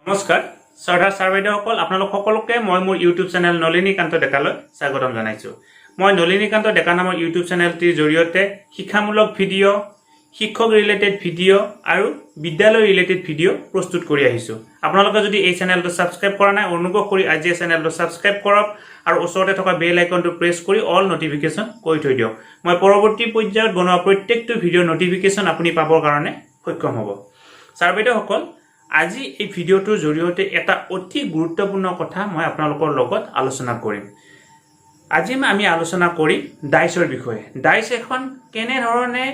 নমস্কাৰ শ্ৰদ্ধা ছাৰ বাইদেউসকল আপোনালোক সকলোকে মই মোৰ ইউটিউব চেনেল নলিনীকান্ত ডেকালৈ স্বাগতম জনাইছোঁ। মই নলিনীকান্ত ডেকা নামৰ ইউটিউব চেনেলটিৰ জৰিয়তে শিক্ষামূলক ভিডিঅ', শিক্ষক ৰিলেটেড ভিডিঅ' আৰু বিদ্যালয় ৰিলেটেড ভিডিঅ' প্ৰস্তুত কৰি আহিছোঁ। আপোনালোকে যদি এই চেনেলটো ছাবস্ক্ৰাইব কৰা নাই অনুগ্ৰহ কৰি আজি এই চেনেলটো ছাবস্ক্ৰাইব কৰক আৰু ওচৰতে থকা বেল আইকনটো প্ৰেছ কৰি অল নটিফিকেশ্যন কৰি থৈ দিয়ক। মই পৰৱৰ্তী পৰ্যায়ত বনোৱা প্ৰত্যেকটো ভিডিঅ'ৰ নটিফিকেশ্যন আপুনি পাবৰ কাৰণে সক্ষম হ'ব। ছাৰ বাইদেউসকল, আজি এই ভিডিঅ'টোৰ জৰিয়তে এটা অতি গুৰুত্বপূৰ্ণ কথা মই আপোনালোকৰ লগত আলোচনা কৰিম। আজি আমি আলোচনা কৰিম ডাইচৰ বিষয়ে। ডাইচ এখন কেনেধৰণে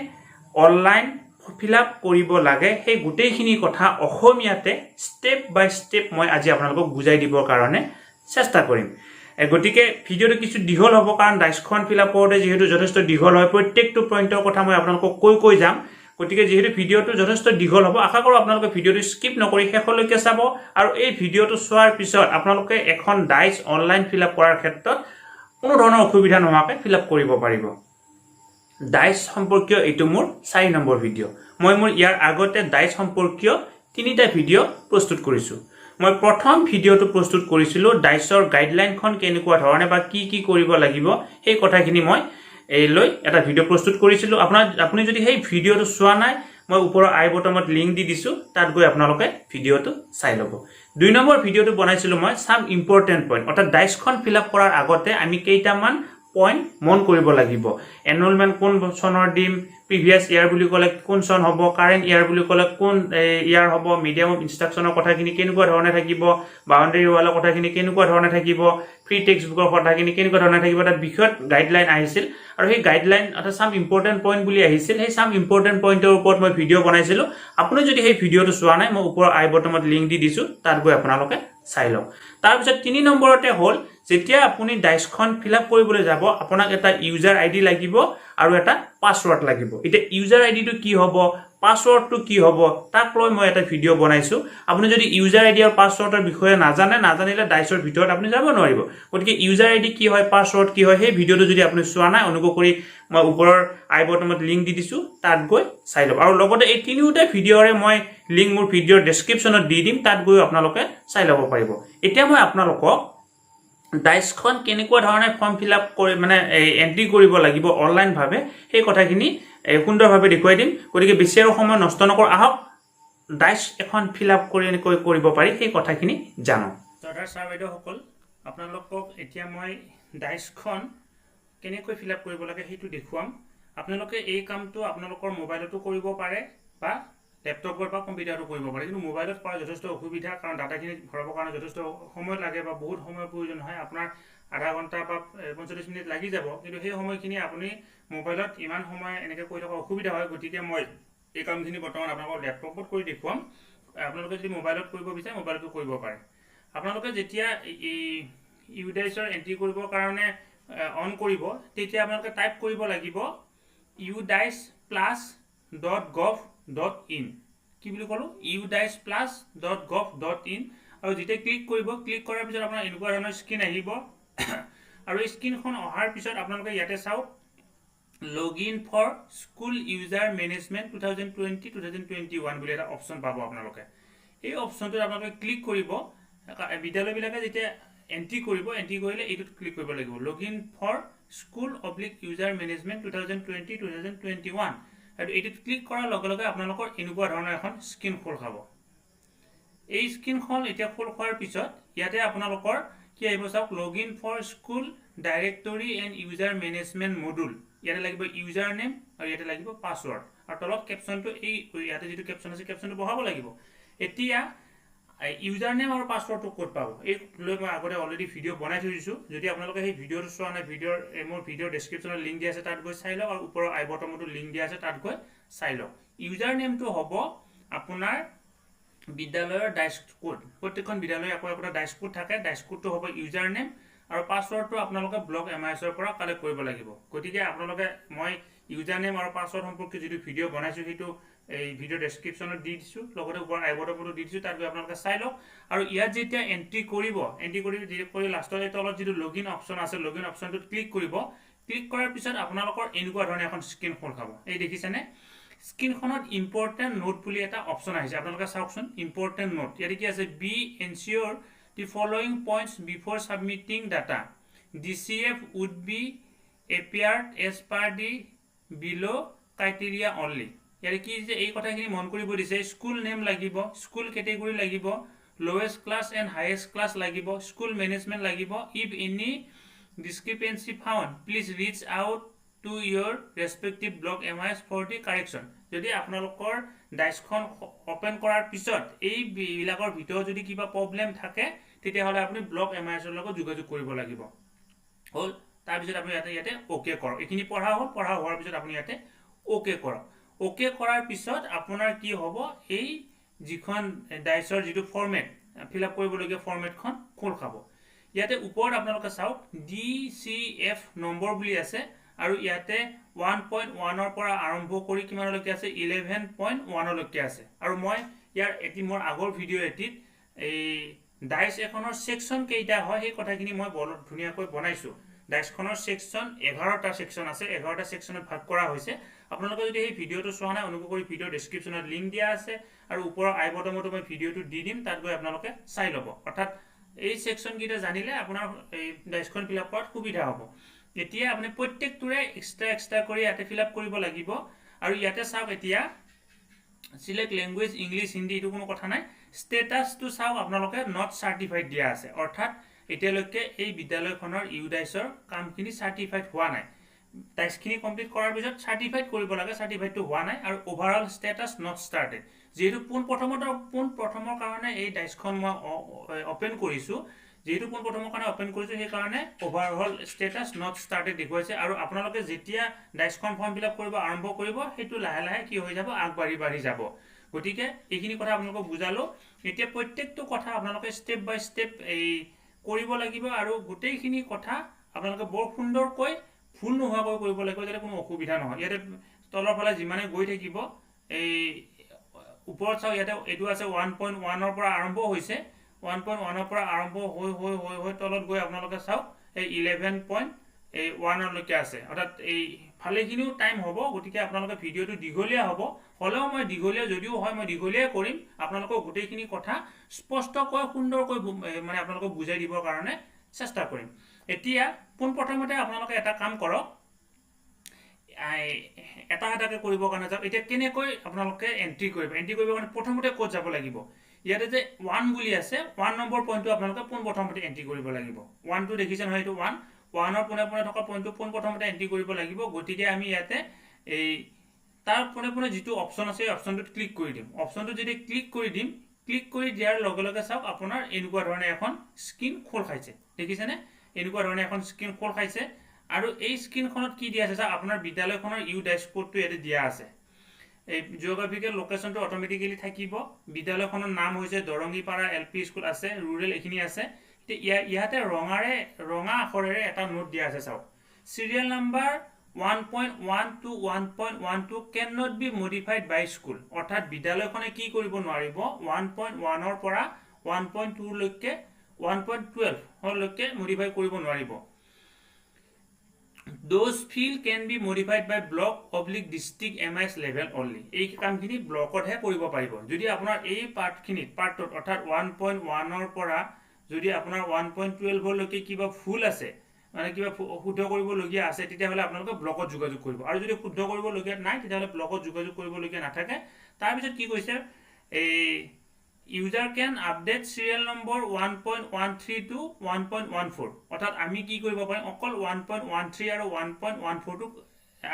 অনলাইন ফিল আপ কৰিব লাগে সেই গোটেইখিনি কথা অসমীয়াতে ষ্টেপ বাই ষ্টেপ মই আজি আপোনালোকক বুজাই দিবৰ কাৰণে চেষ্টা কৰিম। গতিকে ভিডিঅ'টো কিছু দীঘল হ'ব, কাৰণ ডাইচখন ফিল আপ কৰোঁতে যিহেতু যথেষ্ট দীঘল হয়, প্ৰত্যেকটো পইণ্টৰ কথা মই আপোনালোকক কৈ যাম। গতিকে যিহেতু ভিডিঅ'টো যথেষ্ট দীঘল হ'ব, আশা কৰোঁ আপোনালোকে ভিডিঅ'টো স্কিপ নকৰি শেষলৈকে চাব আৰু এই ভিডিঅ'টো চোৱাৰ পিছত আপোনালোকে এখন ডাইচ অনলাইন ফিল আপ কৰাৰ ক্ষেত্ৰত কোনো ধৰণৰ অসুবিধা নোহোৱাকৈ ফিল আপ কৰিব পাৰিব। ডাইচ সম্পৰ্কীয় এইটো মোৰ 4 নম্বৰ ভিডিঅ'। মই মোৰ ইয়াৰ আগতে ডাইচ সম্পৰ্কীয় 3টা ভিডিঅ' প্ৰস্তুত কৰিছোঁ। মই প্ৰথম ভিডিঅ'টো প্ৰস্তুত কৰিছিলোঁ ডাইচৰ গাইডলাইনখন কেনেকুৱা ধৰণে বা কি কৰিব লাগিব সেই কথাখিনি মই লৈ এটা ভিডিঅ' প্ৰস্তুত কৰিছিলোঁ। আপুনি যদি সেই ভিডিঅ'টো চোৱা নাই, মই ওপৰৰ আই বটনত লিংক দি দিছোঁ, তাত গৈ আপোনালোকে ভিডিঅ'টো চাই ল'ব। 2 নম্বৰ ভিডিঅ'টো বনাইছিলোঁ মই চাম ইম্পৰ্টেণ্ট পইণ্ট, অৰ্থাৎ ডাইচখন ফিল আপ কৰাৰ আগতে আমি কেইটামান পইণ্ট মন কৰিব লাগিব। এনৰলমেণ্ট কোন চনৰ দিম, প্ৰিভিয়াছ ইয়াৰ বুলি ক'লে কোন চন হ'ব, কাৰেণ্ট ইয়াৰ বুলি ক'লে কোন ইয়াৰ হ'ব, মিডিয়াম অফ ইনষ্ট্ৰাকশ্যনৰ কথাখিনি কেনেকুৱা ধৰণে থাকিব, বাউণ্ডেৰী ৱালৰ কথাখিনি কেনেকুৱা ধৰণে থাকিব, ফ্ৰী টেক্সট বুকৰ কথাখিনি কেনেকুৱা ধৰণে থাকিব, তাত বিষয়ত গাইডলাইন আহিছিল আৰু সেই গাইডলাইন অৰ্থাৎ চাম ইম্পৰ্টেণ্ট পইণ্ট বুলি আহিছিল। সেই চাম ইম্পৰ্টেণ্ট পইণ্টৰ ওপৰত মই ভিডিঅ' বনাইছিলোঁ। আপুনি যদি সেই ভিডিঅ'টো চোৱা নাই, মই ওপৰৰ আই বটনত লিংক দি দিছোঁ, তাত গৈ আপোনালোকে চাই লওক। তাৰপিছত 3 নম্বৰতে হ'ল, যেতিয়া আপুনি ডাইচখন ফিল আপ কৰিবলৈ যাব, আপোনাক এটা ইউজাৰ আইডি লাগিব আৰু এটা পাছৱৰ্ড লাগিব। এতিয়া ইউজাৰ আইডিটো কি হ'ব, পাছৱৰ্ডটো কি হ'ব, তাক লৈ মই এটা ভিডিঅ' বনাইছোঁ। আপুনি যদি ইউজাৰ আইডি আৰু পাছৱৰ্ডৰ বিষয়ে নাজানিলে ডাইচৰ ভিতৰত আপুনি যাব নোৱাৰিব। গতিকে ইউজাৰ আইডি কি হয়, পাছৱৰ্ড কি হয়, সেই ভিডিঅ'টো যদি আপুনি চোৱা নাই, অনুগ্ৰহ কৰি মই ওপৰৰ আই বটনত লিংক দি দিছোঁ, তাত গৈ চাই ল'ব। আৰু লগতে এই 3টা ভিডিঅ'ৰে মই লিংক মোৰ ভিডিঅ'ৰ ডেছক্ৰিপশ্যনত দি দিম, তাত গৈ আপোনালোকে চাই ল'ব পাৰিব। এতিয়া মই আপোনালোকক ডাইচখন কেনেকুৱা ধৰণে ফৰ্ম ফিল আপ কৰি এণ্ট্ৰি কৰিব লাগিব অনলাইনভাৱে সেই কথাখিনি সুন্দৰভাৱে দেখুৱাই দিম। গতিকে বেছি আৰু সময় নষ্ট নকৰোঁ, আহক ডাইচ এখন ফিল আপ কৰিব পাৰি সেই কথাখিনি জানো। শ্ৰদ্ধাৰ ছাৰ বাইদেউসকল, আপোনালোকক এতিয়া মই ডাইচখন কেনেকৈ ফিল আপ কৰিব লাগে সেইটো দেখুৱাম। আপোনালোকে এই কামটো আপোনালোকৰ মোবাইলতো কৰিব পাৰে বা লেপটপৰ বা কম্পিউটাৰতো কৰিব পাৰে, কিন্তু মোবাইলত কৰা যথেষ্ট অসুবিধা, কাৰণ ডাটাখিনি ভৰাবৰ কাৰণে যথেষ্ট সময় লাগে বা বহুত সময়ৰ প্ৰয়োজন হয়। আপোনাৰ আধা ঘণ্টা বা 45 মিনিট লাগি যাব, কিন্তু সেই সময়খিনি আপুনি মোবাইলত ইমান সময় এনেকৈ কৰি থকা অসুবিধা হয়। গতিকে মই এই কামখিনি বৰ্তমান আপোনালোকৰ লেপটপত কৰি দেখুৱাম। আপোনালোকে যদি মোবাইলত কৰিব বিচাৰে মোবাইলতো কৰিব পাৰে। আপোনালোকে যেতিয়া ইউডাইচৰ এণ্ট্ৰি কৰিবৰ কাৰণে অন কৰিব, তেতিয়া আপোনালোকে টাইপ কৰিব লাগিব udice+.gov.in। কি বুলি ক'লোঁ, udice+.gov.in। আৰু যেতিয়া ক্লিক কৰাৰ পিছত আপোনাৰ এনেকুৱা ধৰণৰ স্ক্ৰীন আহিব। আৰু এই স্ক্ৰীনখন অহাৰ পিছত আপোনালোকে ইয়াতে চাওক, login for school user management 2020-2021 বুলি এটা অপশ্যন পাব আপোনালোকে। এই অপশ্যনটোত আপোনালোকে ক্লিক কৰিব। বিদ্যালয়বিলাকে যেতিয়া এণ্ট্ৰি কৰিলে এইটোত ক্লিক কৰিব লাগিব, login for school user management 2020-2021। আৰু এইটোত ক্লিক কৰাৰ লগে লগে আপোনালোকৰ এনেকুৱা ধৰণৰ এখন স্ক্ৰীন খোল খাব। এই স্ক্ৰীনখন এতিয়া খোল খোৱাৰ পিছত ইয়াতে আপোনালোকৰ কি আহিব চাওক, login for school directory and user management module. ইয়াতে লাগিব ইউজাৰ নেম আৰু ইয়াতে লাগিব পাছৱৰ্ড, আৰু তলত কেপশ্যনটো ইয়াতে যিটো কেপশ্যন আছে কেপশ্যনটো বহাব লাগিব। এতিয়া ইউজাৰ নেম আৰু পাছৱৰ্ডটো ক'ত পাব, এই লৈ মই আগতে অলৰেডি ভিডিঅ' বনাই থৈ দিছোঁ। যদি আপোনালোকে সেই ভিডিঅ'টো চোৱা নাই, মোৰ ভিডিঅ'ৰ ডেছক্ৰিপশ্যনত লিংক দিয়া আছে, তাত গৈ চাই লওক, আৰু ওপৰৰ আই বটনতো লিংক দিয়া আছে, তাত গৈ চাই লওক। ইউজাৰ নেমটো হ'ব আপোনাৰ বিদ্যালয়ৰ ডাইচ কোড। প্ৰত্যেকখন বিদ্যালয়ৰ একো ডাইচ কোড থাকে, ডাইচ কোডটো হ'ব ইউজাৰ নেম, আৰু পাছৱৰ্ডটো আপোনালোকে ব্লগ MISৰ পৰা কালেক্ট কৰিব লাগিব। গতিকে আপোনালোকে মই ইউজাৰ নেম আৰু পাছৱৰ্ড সম্পৰ্কে যিটো ভিডিঅ' বনাইছোঁ সেইটো এই ভিডিঅ' ডেছক্ৰিপশ্যনত দি দিছোঁ, লগতে ওপৰ আই বটনতো দি দিছোঁ, তাত গৈ আপোনালোকে চাই লওক। আৰু ইয়াত যেতিয়া এণ্ট্ৰি কৰি লাষ্টত তলত যিটো লগইন অপশ্যন আছে, লগইন অপশ্যনটোত ক্লিক কৰিব। ক্লিক কৰাৰ পিছত আপোনালোকৰ এনেকুৱা ধৰণে এখন স্ক্ৰীন খোল খাব। এই দেখিছেনে, স্ক্ৰীনখনত ইম্পৰ্টেণ্ট নোট বুলি এটা অপশ্যন আহিছে আপোনালোকে চাওকচোন ইম্পৰ্টেণ্ট নোট ইয়াতে কি আছে be ensure the following points before submitting data DCF would be appeared as per the below criteria only ইয়াৰে কি যে এই কথাখিনি মন কৰিব দিছে স্কুল নেম লাগিব স্কুল কেটেগৰী লাগিব lowest class and highest class লাগিব স্কুল মেনেজমেন্ট লাগিব if any discrepancy found please reach out to your respective block MIS for the correction যদি আপোনালোকৰ ডাইসখন ওপেন কৰাৰ পিছত এই বিলাকৰ ভিতৰত যদি কিবা প্ৰবলেম থাকে তেতিয়া হলে আপুনি ব্লক MIS ৰ লগত যোগাযোগ কৰিব লাগিব হল তাৰ পিছত আপুনি ইয়াতে ওকে কৰক এখিনি পঢ়া হোৱাৰ পিছত আপুনি ইয়াতে ওকে কৰক ওকে কৰাৰ পিছত আপোনাৰ কি হ'ব এই যিখন ডাইসৰ যিটো ফৰমেট ফিল আপ কৰিবলগীয়া ফৰমেটখন খোল খাব ইয়াতে ওপৰত আপোনালোকে চাওক DCF নম্বৰ বুলি আছে আৰু ইয়াতে 1.1 ৰ পৰা আৰম্ভ কৰি কিমানলৈকে আছে 11.1 লৈকে আছে আৰু মই ইয়াৰ এটি মোৰ আগৰ ভিডিও এটিত এই ডাইস এখনৰ সেকশন কেইটা হয় এই কথাখিনি মই বৰ ধুনিয়াকৈ বনাইছো ডাইসখনৰ সেকশন 11টা সেকশন আছে 11টা সেকশনত ভাগ কৰা হৈছে আপোনালোকে যদি এই ভিডিওটো চোৱা নাই অনুগ্ৰহ কৰি ভিডিও ডেসক্ৰিপচনত লিংক দিয়া আছে আৰু ওপৰৰ আই বটমতো মই ভিডিওটো দি দিম তাত গৈ আপোনালোকে চাই ল'ব অৰ্থাৎ এই সেকশন কিটা জানিলে আপোনাৰ এই ডাইসখন ফিল আপ কৰাত সুবিধা হ'ব এতিয়া আপুনি প্ৰত্যেকটোৰে এক্সট্ৰা কৰি ইয়াতে ফিল আপ কৰিব লাগিব আৰু ইয়াতে চাওক এতিয়া সিলেক্ট ল্যাঙ্গুৱেজ ইংলিশ হিন্দি এটো কোনো কথা নাই স্ট্যাটাসটো চাওক আপোনালোকে নট সাৰ্টিফাইড দিয়া আছে অৰ্থাৎ এতিয়ালৈকে এই বিদ্যালয়খনৰ ইউডাইসৰ কামখিনি সাৰ্টিফাইড হোৱা নাই ডাইসখিনি কমপ্লিট কৰাৰ পিছত সাৰ্টিফাইড কৰিব লাগে সাৰ্টিফাইডটো হোৱা নাই আৰু ওভাৰঅল স্ট্যাটাস নট স্টাৰ্টেড যেহেতু পোন প্ৰথমৰ কাৰণে এই ডাইসখন মই ওপেন কৰিছো যেহেতু পোন প্ৰথমৰ কাৰণে ওপেন কৰিছো সেই কাৰণে ওভাৰঅল স্ট্যাটাস নট স্টাৰ্টেড দেখুৱাইছে আৰু আপোনালোকে যেতিয়া ডাইসখন ফৰ্ম ফিল আপ কৰিব আৰম্ভ কৰিব হেতু লাহে লাহে কি হৈ যাব আগবাঢ়ি যাব গতিকে এইখিনি কথা আপোনালোকক বুজালো এতিয়া প্ৰত্যেকটো কথা আপোনালোকে স্টেপ বাই স্টেপ এই কৰিব লাগিব আৰু গোটেইখিনি কথা আপোনালোকে বৰ সুন্দৰকৈ ফুল নোহোৱাকৈ কৰিব লাগিব যাতে কোনো অসুবিধা নহয় ইয়াতে তলৰ ফালে যিমানে গৈ থাকিব এই ওপৰত চাও ইয়াতে এটো আছে 1.1 ৰ পৰা আৰম্ভ হৈছে 1.1 ৰ পৰা আৰম্ভ হৈ তলত গৈ আপোনালোকে চাও এই 11.1 লৈকে আছে অৰ্থাৎ এই ফালেখিনিও টাইম হ'ব গতিকে আপোনালোকে ভিডিওটো দীঘলীয়া হ'ব হলেও মই দীঘলীয়া যদিও হয় মই দীঘলীয়া কৰিম আপোনালোকক গোটেইখিনি কথা স্পষ্টকৈ সুন্দৰকৈ মানে আপোনালোকক বুজাই দিবৰ কাৰণে চেষ্টা কৰিম এতিয়া পোন প্ৰথমতে আপোনালোকে এটা কাম কৰক এটা এটাকে কৰিবৰ কাৰণে যাওক এতিয়া কেনেকৈ আপোনালোকে এন্ট্ৰি কৰিবৰ কাৰণে প্ৰথমতে ক'ত যাব লাগিব ইয়াতে যে 1 বুলি আছে 1 নম্বৰ পইণ্টটো আপোনালোকে পোন প্ৰথমতে এন্ট্ৰি কৰিব লাগিব 1 টো দেখিছেন হয় এটো 1 ৰ পুনে থকা পইণ্টটো পোন প্ৰথমতে এন্ট্ৰি কৰিব লাগিব গতিকে আমি ইয়াতে এই তাৰ পুনে যেটো অপচন আছে অপচনটোত ক্লিক কৰি দিম অপচনটো যদি ক্লিক কৰি দিয়াৰ লগে লগে চাওক আপোনাৰ এনেকুৱা ধৰণে এখন স্ক্ৰীন খোল খাইছে দেখিছেনে এনেকুৱা ধৰণে এখন স্ক্ৰীন খোল খাইছে আৰু এই স্ক্ৰীনখনত কি দিয়া আছে চাওক আপোনাৰ বিদ্যালয়খনৰ ইউ ড্যাশবোৰ্ডটো ইয়াতে দিয়া আছে এই জিওগ্ৰাফিকেল লোকেশনটো অটোমেটিক্যালি থাকিব বিদ্যালয়খনৰ নাম হৈছে দৰঙ্গীপাৰা এলপি স্কুল আছে ৰুৰেল এখিনি আছে ইয়াতে ৰঙা আখৰেৰে এটা নোট দিয়া আছে চাওক serial number 1.1 to 1.12 cannot be modified by school অৰ্থাৎ বিদ্যালয়খনে কি কৰিব নোৱাৰিব 1.1 ৰ পৰা 1.2 লৈকে 1.12 লৈকে মডিফাই কৰিব নোৱাৰিব those field can be modified by block/district MIS level only এই কামখিনি ব্লকতহে কৰিব পাৰিব যদি আপোনাৰ এই পাৰ্টত অৰ্থাৎ 1.1 ৰ পৰা যদি আপোনাৰ 1.12 লৈকে কিবা ফুল আছে মানে কিবা শুদ্ধ কৰিব লগিয়া আছে তেতিয়া হলে আপোনালোকে ব্লকত যোগাযোগ কৰিব আৰু যদি শুদ্ধ কৰিব লগিয়া নাই তেতিয়া হলে ব্লকত যোগাযোগ কৰিব লগিয়া নাথাকে তাৰ পিছত কি কৈছে এই user can update serial number 1.13 to 1.14 অৰ্থাৎ আমি কি কৰিব পাৰিম অকল 1.13 আৰু 1.14 টো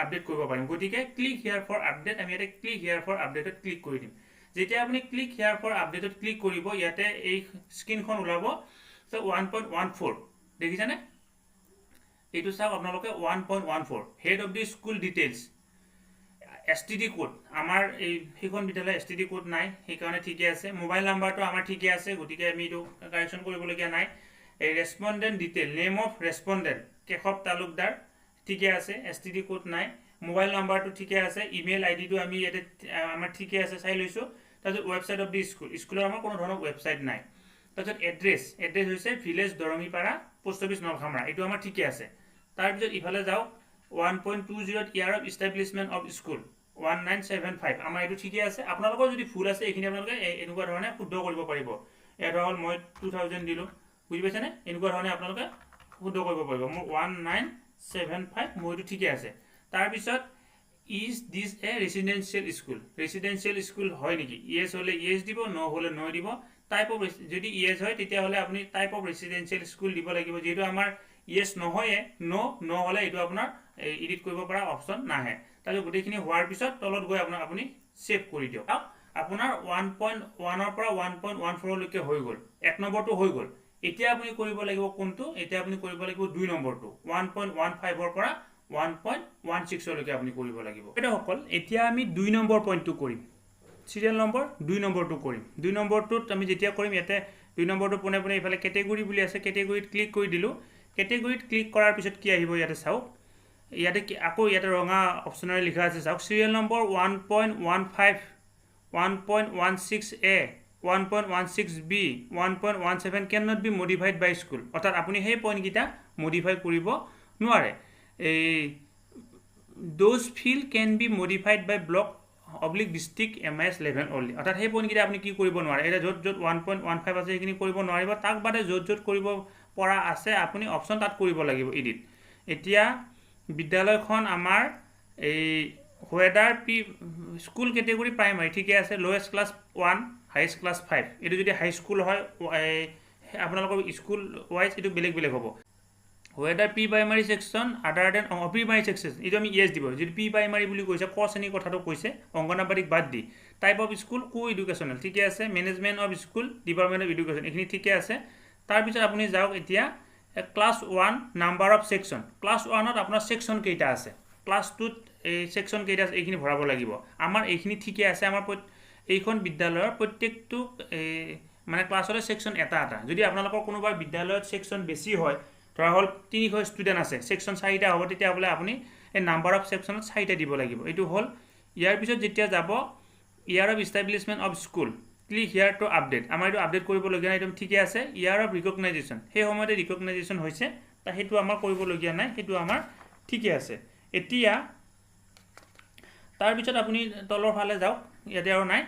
আপডেট কৰিব পাৰিম গতিকে ক্লিক হিয়াৰ ফৰ আপডেট আমি এটা ক্লিক হিয়াৰ ফৰ আপডেটত ক্লিক কৰি দিম যেতিয়া আপুনি ক্লিক হিয়াৰ ফৰ আপডেটত ক্লিক কৰিব ইয়াতে এই স্ক্ৰীনখন ওলাব সো 1.14 দেখিছেনে এটো চাওক আপোনালোকে 1.14 head of the school details STD code আমাৰ এই হিখন বিদ্যালয় STD কোড নাই সেই কাৰণে ঠিকে আছে মোবাইল নাম্বাৰটো আমাৰ ঠিকে আছে গতিকে আমি এটো কাৰেকচন কৰিবলগীয়া নাই এই ৰেসপন্ডেন্ট ডিটেইল নেম অফ ৰেসপন্ডেন্ট কেখব তালুকদাৰ ঠিকে আছে STD কোড নাই মোবাইল নাম্বাৰটো ঠিকে আছে ইমেইল আইডিটো আমি এতে আমাৰ ঠিকে আছে চাই লৈছো তাৰপিছত ওয়েবসাইট অফ দি স্কুলৰ আমাৰ কোনো ধৰণৰ ওয়েবসাইট নাই তাৰপিছত এড্ৰেছ হৈছে ভিলেজ দৰঙ্গীপাৰা পোষ্ট অফিস নলখামৰা এটো আমাৰ ঠিকে আছে তাৰ পিছত ইফালে যাও 1.20 year of establishment of school 1975 আমাৰ এইটো ঠিকে আছে আপোনালোকৰ যদি ভুল আছে এইখিনি আপোনালোকে এনেকুৱা ধৰণে শুদ্ধ কৰিব পাৰিব এটা হ'ল মই 2000 দিলো বুজি পাইছে নে এনেকুৱা ধৰণে আপোনালোকে শুদ্ধ কৰিব পাৰিব মোৰ 1975 মোৰ এইটো ঠিকে আছে তাৰ পিছত is this a residential school হয় নেকি yes হলে yes দিব no হলে no দিব টাইপ অফ যদি yes হয় তেতিয়া হলে আপুনি টাইপ অফ ৰেসিডেন্সিয়েল স্কুল দিব লাগিব যেটো আমাৰ yes নহয় no হলে এটো আপোনাৰ এডিট কৰিব পৰা অপচন নাহে তালে গুটেখিনি হোৱাৰ পিছত তলত গৈ আপুনি সেভ কৰি দিয়ক আপোনাৰ 1.1 ৰ পৰা 1.14 লৈকে হৈ গল এক নম্বৰটো হৈ গল এতিয়া আপুনি কৰিব লাগিব কোনটো এতিয়া আপুনি কৰিব লাগিব দুই নম্বৰটো 1.15 ৰ পৰা 1.16 লৈকে আপুনি কৰিব লাগিব এটা সকল এতিয়া আমি দুই নম্বৰ পইণ্টটো কৰিম সিৰিয়াল নম্বৰ 2 নম্বৰটো কৰিম 2 নম্বৰটোত আমি যেতিয়া কৰিম ইয়াতে 2 নম্বৰটো পুনে পুনে ইফালে ক্যাটেগৰি বুলি আছে ক্যাটেগৰিত ক্লিক কৰি দিলো ক্যাটেগৰিত ক্লিক কৰাৰ পিছত কি আহিব ইয়াতে চাও ইয়াতে আকৌ ইয়াতে ৰঙা অপচনাৰে লিখা আছে চাওক serial number 1.15 1.16a 1.16b 1.17 cannot be modified by school অৰ্থাৎ আপুনি সেই পইণ্ট গিটা মডিফাই কৰিব নোৱাৰে those field can be modified by block oblique district ms level only অৰ্থাৎ সেই পইণ্ট গিটা আপুনি কি কৰিব নোৱাৰে এটা যত 1.15 আছে সেইখিনি কৰিব নোৱাৰিব তাক বাদে যত কৰিব পৰা আছে আপুনি অপচন তাত কৰিব লাগিব এডিট এতিয়া বিদ্যালয়খন আমাৰ এই whether স্কুল ক্যাটেগৰি প্ৰাইমাৰী ঠিকে আছে লোৱেষ্ট ক্লাছ 1 হাইয়েষ্ট ক্লাছ 5 এটো যদি হাই স্কুল হয় আপোনালোকৰ স্কুল ওয়াইজ এটো বেলেগ বেলেগ হ'ব whether p primary section other than primary section এটো আমি yes দিব যদি p primary বুলি কৈছে ক শ্ৰেণী কথাটো কৈছে অংগনাবাদিক বাদ দি type of school co-educational ঠিকে আছে management of school department of education এখিনি ঠিকে আছে তাৰ পিছত আপুনি যাওক এতিয়া class 1 number of section class 1 ত আপোনাৰ সেকশন কেইটা আছে ক্লাস 2 ত এই সেকশন কেইটা আছে এইখিনি ভৰাব লাগিব আমাৰ এইখিনি ঠিকে আছে আমাৰ এইখন বিদ্যালয়ৰ প্ৰত্যেকটো মানে ক্লাছৰ সেকশন এটা যদি আপোনালোকৰ কোনোবা বিদ্যালয়ত সেকশন বেছি হয় ধৰা হল 300 ষ্টুডেন্ট আছে সেকশন 4টা হ'ব তেতিয়া বলে আপুনি এই নাম্বাৰ অফ সেকশনত 4টা দিব লাগিব এটো হল ইয়াৰ পিছত যেতিয়া যাব year of establishment of school click here to update আমাৰ এটো আপডেট কৰিব লগিয়া নাই একদম ঠিকে আছে ইয়াৰ অফ ৰিকগনাইজেশন সেই সময়তে ৰিকগনাইজেশন হৈছে তা হেতু আমাৰ কৰিব লগিয়া নাই হেতু আমাৰ ঠিকে আছে এতিয়া তাৰ পিছত আপুনি তলৰ ফালে যাওক ইয়াতে আৰু নাই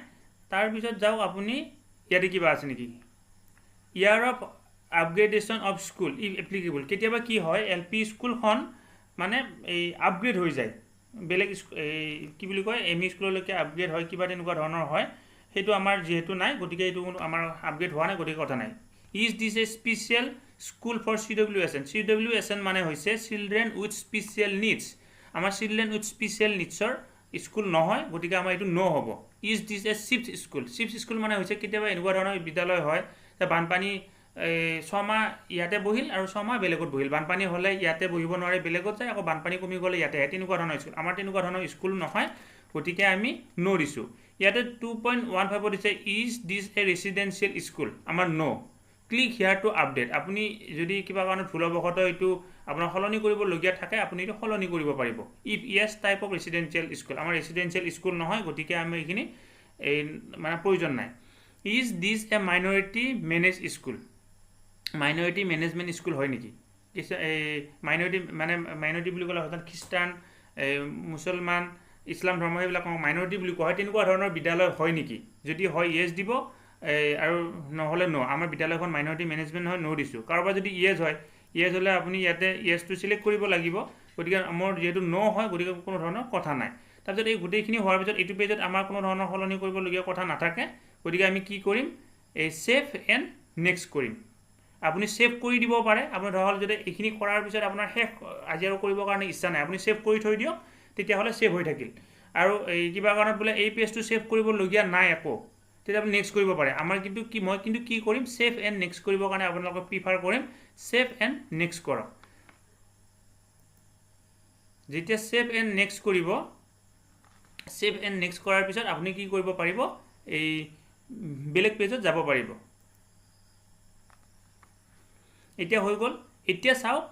তাৰ পিছত যাওক আপুনি ইয়াতে কিবা আছে নেকি year of upgradation of school if applicable কেতিয়াবা কি হয় এলপি স্কুলখন মানে এই আপগ্ৰেড হৈ যায় বেলেগ কি বুলি কয় এমই স্কুললৈকে আপগ্ৰেড হয় কিবা তেনেকুৱা ধৰণৰ হয় হেতু আমাৰ যেহেতু নাই গতিকে এটো আমাৰ আপগ্ৰেড হোৱা নাই গতিকে কথা নাই is this a special school for CWSN মানে হৈছে চিলড্ৰেন উইথ স্পেশাল নিডস আমাৰ চিলড্ৰেন উইথ স্পেশাল নিডসৰ স্কুল নহয় গতিকে আমাৰ এটো নো হ'ব is this a shift school মানে হৈছে কেতিয়াবা এনেকুৱা ধৰণৰ বিদ্যালয় হয় যে বানপানী ছমা ইয়াতে বহিল আৰু ছমা বেলেগত বহিল বানপানী হলে ইয়াতে বহিব নোৱাৰে বেলেগত যায় আকৌ বানপানী কমি গলে ইয়াতে তেনেকুৱা ধৰণৰ স্কুল আমাৰ তেনেকুৱা ধৰণৰ স্কুল নহয় গতিকে আমি নো দিছো ইয়াতে 2.15 দিছে ইজ দিস এ ৰেসিডেন্সিয়েল স্কুল আমাৰ নো ক্লিক হিয়াৰ টু আপডেট আপুনি যদি কিবা কাৰণত ভুলবশত এটো আপোনাৰ হলনি কৰিব লগিয়া থাকে আপুনি এটো হলনি কৰিব পাৰিব if yes type of residential school আমাৰ ৰেসিডেন্সিয়েল স্কুল নহয় গতিকে আমি এখিনি মানে প্ৰয়োজন নাই is this A minority manage school minority management school হয় নেকি মাইনৰিটি বুলি ক'লে হঠাৎ খ্ৰীষ্টান মুছলমান ইছলাম ধৰ্ম এইবিলাক মাইনৰিটি বুলি কোৱা হয় তেনেকুৱা ধৰণৰ বিদ্যালয় হয় নেকি যদি হয় ইয়েস দিব আৰু নহলে নো আমাৰ বিদ্যালয়খন মাইনৰিটি মেনেজমেন্ট হয় নো দিছো কাৰোবাৰ যদি ইয়েস হয় ইয়েস হলে আপুনি ইয়াতে ইয়েস টু সিলেক্ট কৰিব লাগিব গতিকে আমাৰ যেহেতু নো হয় গতিকে কোনো ধৰণৰ কথা নাই তাৰপিছত এই গোটেইখিনি হোৱাৰ পিছত এইটো পেজত আমাৰ কোনো ধৰণৰ হলনি কৰিব লগিয়া কথা নাথাকে গতিকে আমি কি কৰিম এই সেভ এণ্ড নেক্সট কৰিম আপুনি সেভ কৰি দিব পাৰে আপোনাৰ ধৰল যদি এইখিনি কৰাৰ পিছত আপোনাৰ শেষ আজি আৰু কৰিবৰ কাৰণে ইচ্ছা নাই আপুনি সেভ কৰি থৈ দিয়ক তেতিয়া হলে সেভ হৈ থাকিল আৰু এই কিবা কাৰণত বলে এই পেজটো সেভ কৰিব লগিয়া নাই আকৌ তেতিয়া আপুনি নেক্সট কৰিব পাৰে আমাৰ কিন্তু কি মই কিন্তু কি কৰিম সেভ এণ্ড নেক্সট কৰিবৰ কাৰণে আপোনালোকক প্ৰিফাৰ কৰিম সেভ এণ্ড নেক্সট কৰক যেতিয়া সেভ এণ্ড নেক্সট কৰিব সেভ এণ্ড নেক্সট কৰাৰ পিছত আপুনি কি কৰিব পাৰিব এই বেলেগ পেজত যাব পাৰিব এতিয়া হৈ গল এতিয়া চাওক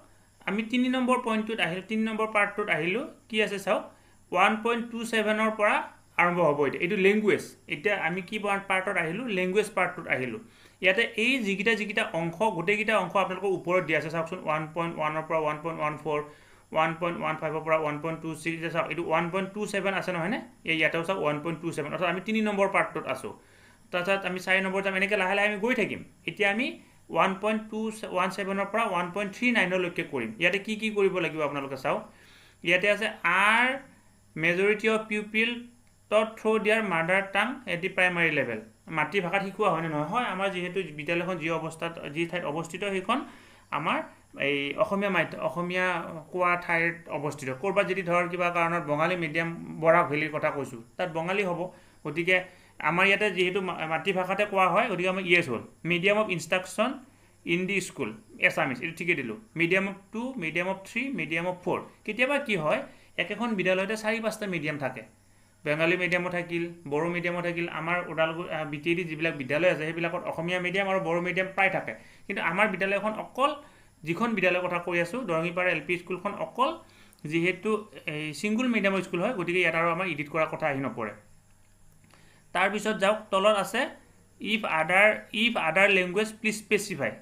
আমি 3 নম্বৰ পইণ্টটোত আহিলো 3 নম্বৰ পাৰ্টটোত আহিলো কি আছে চাওক 1.27 ৰ পৰা আৰম্ভ হ'ব এটো ল্যাঙ্গুৱেজ এতিয়া আমি কি পাৰ্টত আহিলো ল্যাঙ্গুৱেজ পাৰ্টটোত আহিলো ইয়াতে এই যিকিটা অংশ গোটেইকিটা অংশ আপোনালোকৰ ওপৰত দিয়া আছে চাওকচোন 1.1 ৰ পৰা 1.14 1.15 পৰা 1.26 যে চাওক এইটো 1.27 আছে নহয়নে এই ইয়াতেও চাওক 1.27 অৰ্থাৎ আমি 3 নম্বৰ পাৰ্টটোত আছোঁ তাৰপিছত আমি 4 নম্বৰ যাম এনেকৈ লাহে লাহে আমি গৈ থাকিম এতিয়া আমি 1.217 পৰা 1.39 লৈকে কৰিম ইয়াতে কি কি কৰিব লাগিব আপোনালোকে চাওক ইয়াতে আছে are majority of pupil taught through their mother tongue at the primary level মাতৃভাষাত শিকোৱা হয় নে নহয় হয় আমাৰ যেহেতু বিদ্যালয়খন যি অৱস্থাত যি ঠাইত অৱস্থিত সেইখন আমাৰ এই অসমীয়া কোৱা ঠাইত অৱস্থিত কৰবাত যদি ধৰ কিবা কাৰণত বঙালী মিডিয়াম বৰাক ভেলীৰ কথা কৈছোঁ তাত বঙালী হ'ব গতিকে আমাৰ ইয়াতে যেহেতু মাতৃভাষাতে কোৱা হয় গতিকে আমাৰ ইয়েছ হ'ল medium of instruction in the school Assamese এইটো ঠিকেই দিলোঁ medium of 2 medium of 3 medium of 4 কেতিয়াবা কি হয় একেখন বিদ্যালয়তে 4-5টা মিডিয়াম থাকে বেঙ্গলী মিডিয়ামত থাকিল বড়ো মিডিয়ামত থাকিল আমাৰ ওদালগুৰি বিটিডি যিবিলাক বিদ্যালয় আছে সেইবিলাকত অসমীয়া মিডিয়াম আৰু বড়ো মিডিয়াম প্ৰায় থাকে কিন্তু আমাৰ বিদ্যালয়খন অকল যিখন বিদ্যালয়ৰ কথা কৈ আছোঁ দৰঙীপাৰা এল পি স্কুলখন অকল যেহেতু ছিংগুল মিডিয়ামৰ স্কুল হয় গতিকে ইয়াত আৰু আমাৰ এডিট কৰাৰ কথা আহি নপৰে তাৰপিছত যাওক তলত আছে ইফ আদাৰ লেংগুৱেজ প্লিজ স্পেচিফাই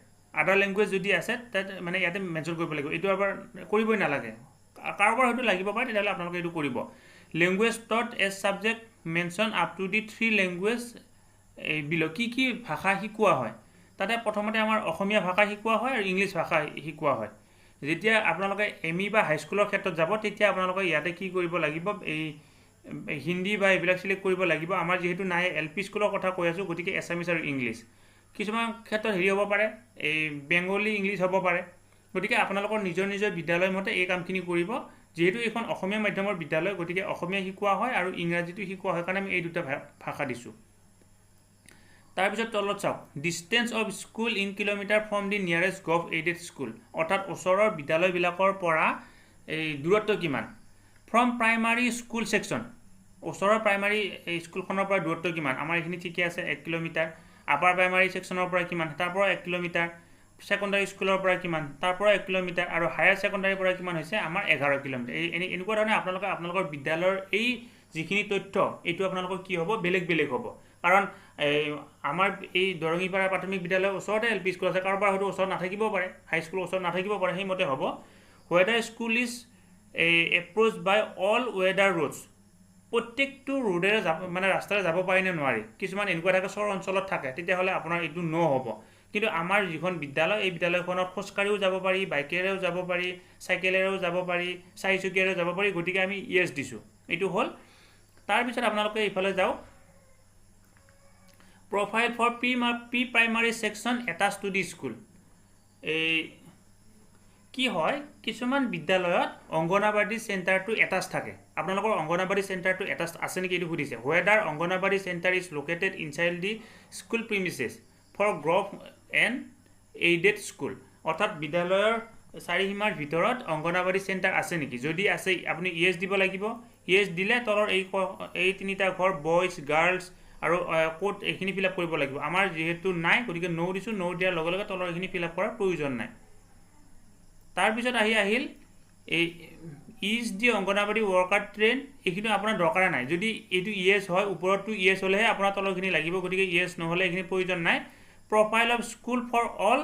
আদাৰ লেংগুৱেজ যদি আছে তাত মানে ইয়াতে মেনশ্যন কৰিব লাগিব এইটো এবাৰ কৰিবই নালাগে কাৰোবাৰ হয়তো লাগিব পাৰে তেতিয়াহ'লে আপোনালোকে এইটো কৰিব language taught as subject mention up to the 3 language বিলো কি ভাষা শিকোৱা হয় তাতে প্ৰথমতে আমাৰ অসমীয়া ভাষা শিকোৱা হয় আৰু ইংলিছ ভাষা শিকোৱা হয় যেতিয়া আপোনালোকে এমই বা হাইস্কুলৰ ক্ষেত্ৰত যাব তেতিয়া আপোনালোকে ইয়াতে কি কৰিব লাগিব এই হিন্দী বা এইবিলাক সিলেক্ট কৰিব লাগিব আমাৰ যেহেতু নাই এল পি স্কুলৰ কথা কৈ আছোঁ গতিকে এছামিছ আৰু ইংলিছ কিছুমান ক্ষেত্ৰত হেৰি হ'ব পাৰে এই বেংগলী ইংলিছ হ'ব পাৰে গতিকে আপোনালোকৰ নিজৰ বিদ্যালয় মতে এই কামখিনি কৰিব যেহেতু এইখন অসমীয়া মাধ্যমৰ বিদ্যালয় গতিকে অসমীয়া শিকোৱা হয় আৰু ইংৰাজীটো শিকোৱা হয় কাৰণে আমি এই দুটা ভাষা দিছোঁ তাৰপিছত তলত চাওক distance of school in kilometre from the nearest gov aided school অৰ্থাৎ ওচৰৰ বিদ্যালয়বিলাকৰ পৰা এই দূৰত্ব কিমান ফ্ৰম প্ৰাইমাৰী স্কুল ছেকশ্যন ওচৰৰ প্ৰাইমাৰী স্কুলখনৰ পৰা দূৰত্ব কিমান আমাৰ এইখিনি ঠিকে আছে 1 কিলোমিটাৰ আপাৰ প্ৰাইমাৰী ছেকশ্যনৰ পৰা কিমান তাৰ পৰা 1 কিলোমিটাৰ সেকেন্ডাৰী স্কুলৰ পৰা কিমান তাৰ পৰা 1 কিলোমিটাৰ আৰু হায়াৰ সেকেন্ডাৰীৰ পৰা কিমান হৈছে আমাৰ 11 কিলোমিটাৰ এই এনেকুৱা ধৰণে আপোনালোকৰ বিদ্যালয়ৰ এই যিখিনি তথ্য এইটো আপোনালোকৰ কি হ'ব বেলেগ হ'ব কাৰণ আমাৰ এই দৰঙীপাৰা প্ৰাথমিক বিদ্যালয়ৰ ওচৰতে এল পি স্কুল আছে কাৰোবাৰ হয়তো ওচৰত নাথাকিব পাৰে হাই স্কুলৰ ওচৰত নাথাকিব পাৰে সেইমতে হ'ব whether school is approach by all weather roads প্ৰত্যেকটো ৰোডেৰে মানে ৰাস্তাৰে যাব পাৰি নে নোৱাৰি কিছুমান এনেকুৱা থাকে চৰ অঞ্চলত থাকে তেতিয়াহ'লে আপোনাৰ এইটো ন হ'ব কিন্তু আমাৰ যিখন বিদ্যালয় এই বিদ্যালয়খনত খোজকাঢ়িও যাব পাৰি বাইকেৰেও যাব পাৰি চাইকেলেৰেও যাব পাৰি চাৰিচকীয়াৰেও যাব পাৰি গতিকে আমি ইয়েছ দিছোঁ এইটো হ'ল তাৰপিছত আপোনালোকে এইফালে যাওক profile for pre primary section attach to the school এই কি হয় কিছুমান বিদ্যালয়ত অংগনবাড়ী চেণ্টাৰটো এটাচ থাকে আপোনালোকৰ অংগনবাড়ী চেণ্টাৰটো এটাচ আছে নেকি এইটো সুধিছে whether anganwadi centre is located inside the school premises for govt and aided school অৰ্থাৎ বিদ্যালয়ৰ চাৰিসীমাৰ ভিতৰত অংগনবাড়ী চেণ্টাৰ আছে নেকি যদি আছে আপুনি ইয়েছ দিব লাগিব ইয়েছ দিলে তলৰ এই তিনিটা ঘৰ বয়জ গাৰ্লছ আৰু ক'ত এইখিনি ফিল আপ কৰিব লাগিব আমাৰ যিহেতু নাই গতিকে ন' দিছোঁ ন' দিয়াৰ লগে লগে তলৰ এইখিনি ফিল আপ কৰাৰ প্ৰয়োজন নাই তাৰপিছত আহিল এই is the anganwadi worker train এইখিনি আপোনাৰ দৰকাৰ নাই যদি এইটো ইয়েছ হয় ওপৰতো ইয়েছ হ'লেহে আপোনাৰ তলৰখিনি লাগিব গতিকে ইয়েছ নহ'লে এইখিনি প্ৰয়োজন নাই profile of school for all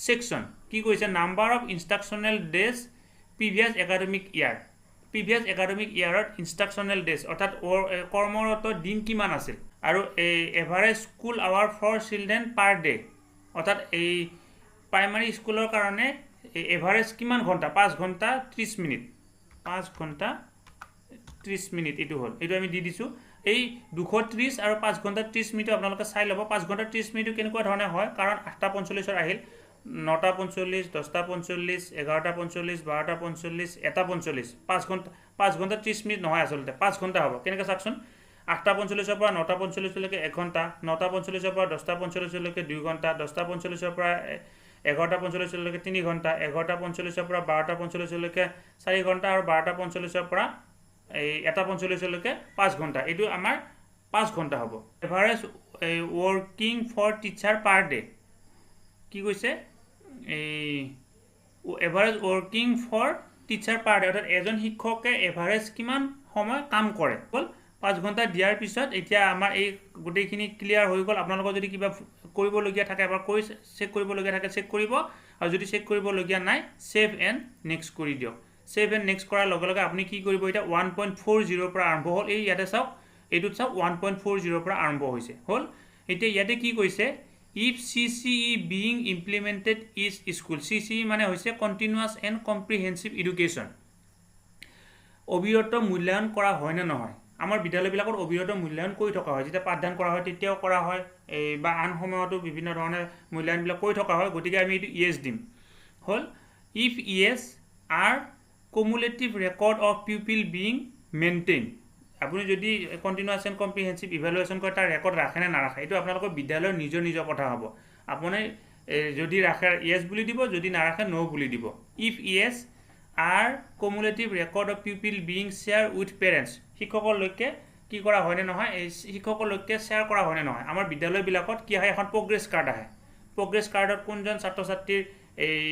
section কি কৈছে number of instructional days previous academic ইয়াৰত ইনষ্ট্ৰাকশ্যনেল ডেজ অৰ্থাৎ কৰ্মৰত দিন কিমান আছিল আৰু এই average school hour for children per day অৰ্থাৎ এই প্ৰাইমাৰী স্কুলৰ কাৰণে এভাৰেজ কিমান ঘণ্টা 5 ঘণ্টা 30 মিনিট 5 ঘণ্টা 30 মিনিট এইটো হ'ল এইটো আমি দি দিছোঁ এই 230 আৰু 5 ঘণ্টা 30 মিনিট আপোনালোকে চাই ল'ব 5 ঘণ্টা 30 মিনিট কেনেকুৱা ধৰণে হয় কাৰণ 8টা 45 আহিল 9টা 45 10টা 45 11টা 45 12টা 45 1টা 45 5 ঘণ্টা 30 মিনিট নহয় আচলতে 5 ঘণ্টা হ'ব কেনেকৈ চাওকচোন 8টা 45 পৰা 9টা 45 লৈকে 1 ঘণ্টা 9টা 45 পৰা 10টা 45 লৈকে 2 ঘণ্টা 10টা 45 পৰা 11টা 45 লৈকে 3 ঘণ্টা 11টা 45 পৰা 12টা 45 লৈকে 4 ঘণ্টা আৰু 12টা 45 পৰা এই 1টা 45 লৈকে 5 ঘণ্টা এইটো আমাৰ 5 ঘণ্টা হ'ব average working for teacher per day কি কৈছে এই average working for teacher per day অৰ্থাৎ এজন শিক্ষকে এভাৰেজ কিমান সময় কাম কৰে হ'ল 5 ঘণ্টা দিয়াৰ পিছত এতিয়া আমাৰ এই গোটেইখিনি ক্লিয়াৰ হৈ গ'ল আপোনালোকৰ যদি কিবা কৰিবলগীয়া থাকে এবাৰ চেক কৰিবলগীয়া থাকে চেক কৰিব আৰু যদি চেক কৰিবলগীয়া নাই সেভ এণ্ড নেক্সট কৰি দিয়ক সেভ এণ্ড নেক্সট কৰাৰ লগে লগে আপুনি কি কৰিব এতিয়া 1.40 পৰা আৰম্ভ হ'ল এই ইয়াতে চাওক এইটোত চাওক 1.40 পৰা আৰম্ভ হৈছে হ'ল এতিয়া ইয়াতে কি কৈছে if CCE being implemented is school CCE মানে হৈছে continuous and comprehensive education অবিৰত মূল্যায়ন কৰা হয় না নহয় আমাৰ বিদ্যালয়বিলাকত অবিৰত মূল্যায়ন কৰি থকা হয় যেতিয়া পাঠদান কৰা হয় তেতিয়াও কৰা হয় বা আন সময়তো বিভিন্ন ধৰণৰ মূল্যায়নবিলাক কৰি থকা হয় গতিকে আমি এইটো ইয়েছ দিম হ'ল if yes are cumulative record of pupil being maintained আপুনি যদি কন্টিনিউয়াস এন্ড কম্প্ৰিহেনসিভ ইভালুয়েশন কৰে তাৰ ৰেকৰ্ড ৰাখে না নাৰাখে এইটো আপোনালোকৰ বিদ্যালয়ৰ নিজৰ কথা হ'ব আপুনি যদি ৰাখে ইয়েছ বুলি দিব যদি নাৰাখে নো বুলি দিব if yes are cumulative record of pupil being shared with parents শিক্ষকলৈকে কি কৰা হয় নে নহয় এই শিক্ষকলৈকে শেয়াৰ কৰা হয় নে নহয় আমাৰ বিদ্যালয়বিলাকত কি হয় এখন প্ৰগ্ৰেছ কাৰ্ড আহে প্ৰগ্ৰেছ কাৰ্ডত কোনজন ছাত্ৰ ছাত্ৰীৰ এই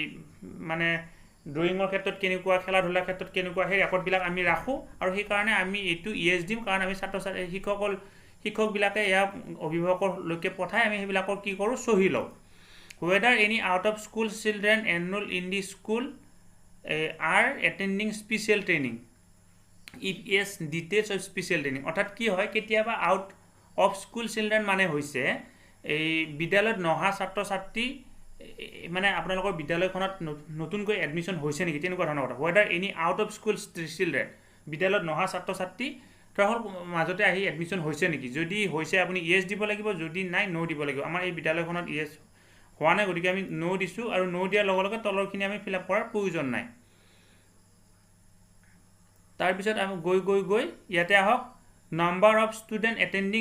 মানে ড্ৰয়িঙৰ ক্ষেত্ৰত কেনেকুৱা খেলা ধূলাৰ ক্ষেত্ৰত কেনেকুৱা সেই ৰেকৰ্ডবিলাক আমি ৰাখোঁ আৰু সেই কাৰণে আমি এইটো ইয়েছ দিম কাৰণ আমি ছাত্ৰ ছাত্ৰী শিক্ষকবিলাকে ইয়াক অভিভাৱকলৈকে পঠাই আমি সেইবিলাকৰ কি কৰোঁ চহী লওঁ whether any out of school children enroll in the school are attending special training if yes details of special training অৰ্থাৎ কি হয় কেতিয়াবা আউট অফ স্কুল চিলড্ৰেন মানে হৈছে এই বিদ্যালয়ত নহা ছাত্ৰ ছাত্ৰী মানে আপোনালোকৰ বিদ্যালয়খনত নতুনকৈ এডমিশন হৈছে নেকি তেনেকুৱা ধৰণৰ কথা whether any out of school children বিদ্যালয়ত নহা ছাত্ৰ ছাত্ৰী তাৰ মাজতে আহি এডমিশন হৈছে নেকি যদি হৈছে আপুনি ইয়েছ দিব লাগিব যদি নাই নো দিব লাগিব আমাৰ এই বিদ্যালয়খনত ইয়েছ হোৱা নাই গতিকে আমি নো দিছোঁ আৰু নো দিয়াৰ লগে লগে তলৰখিনি আমি ফিল আপ কৰাৰ প্ৰয়োজন নাই তাৰপিছত আমি গৈ ইয়াতে আহক number of student attending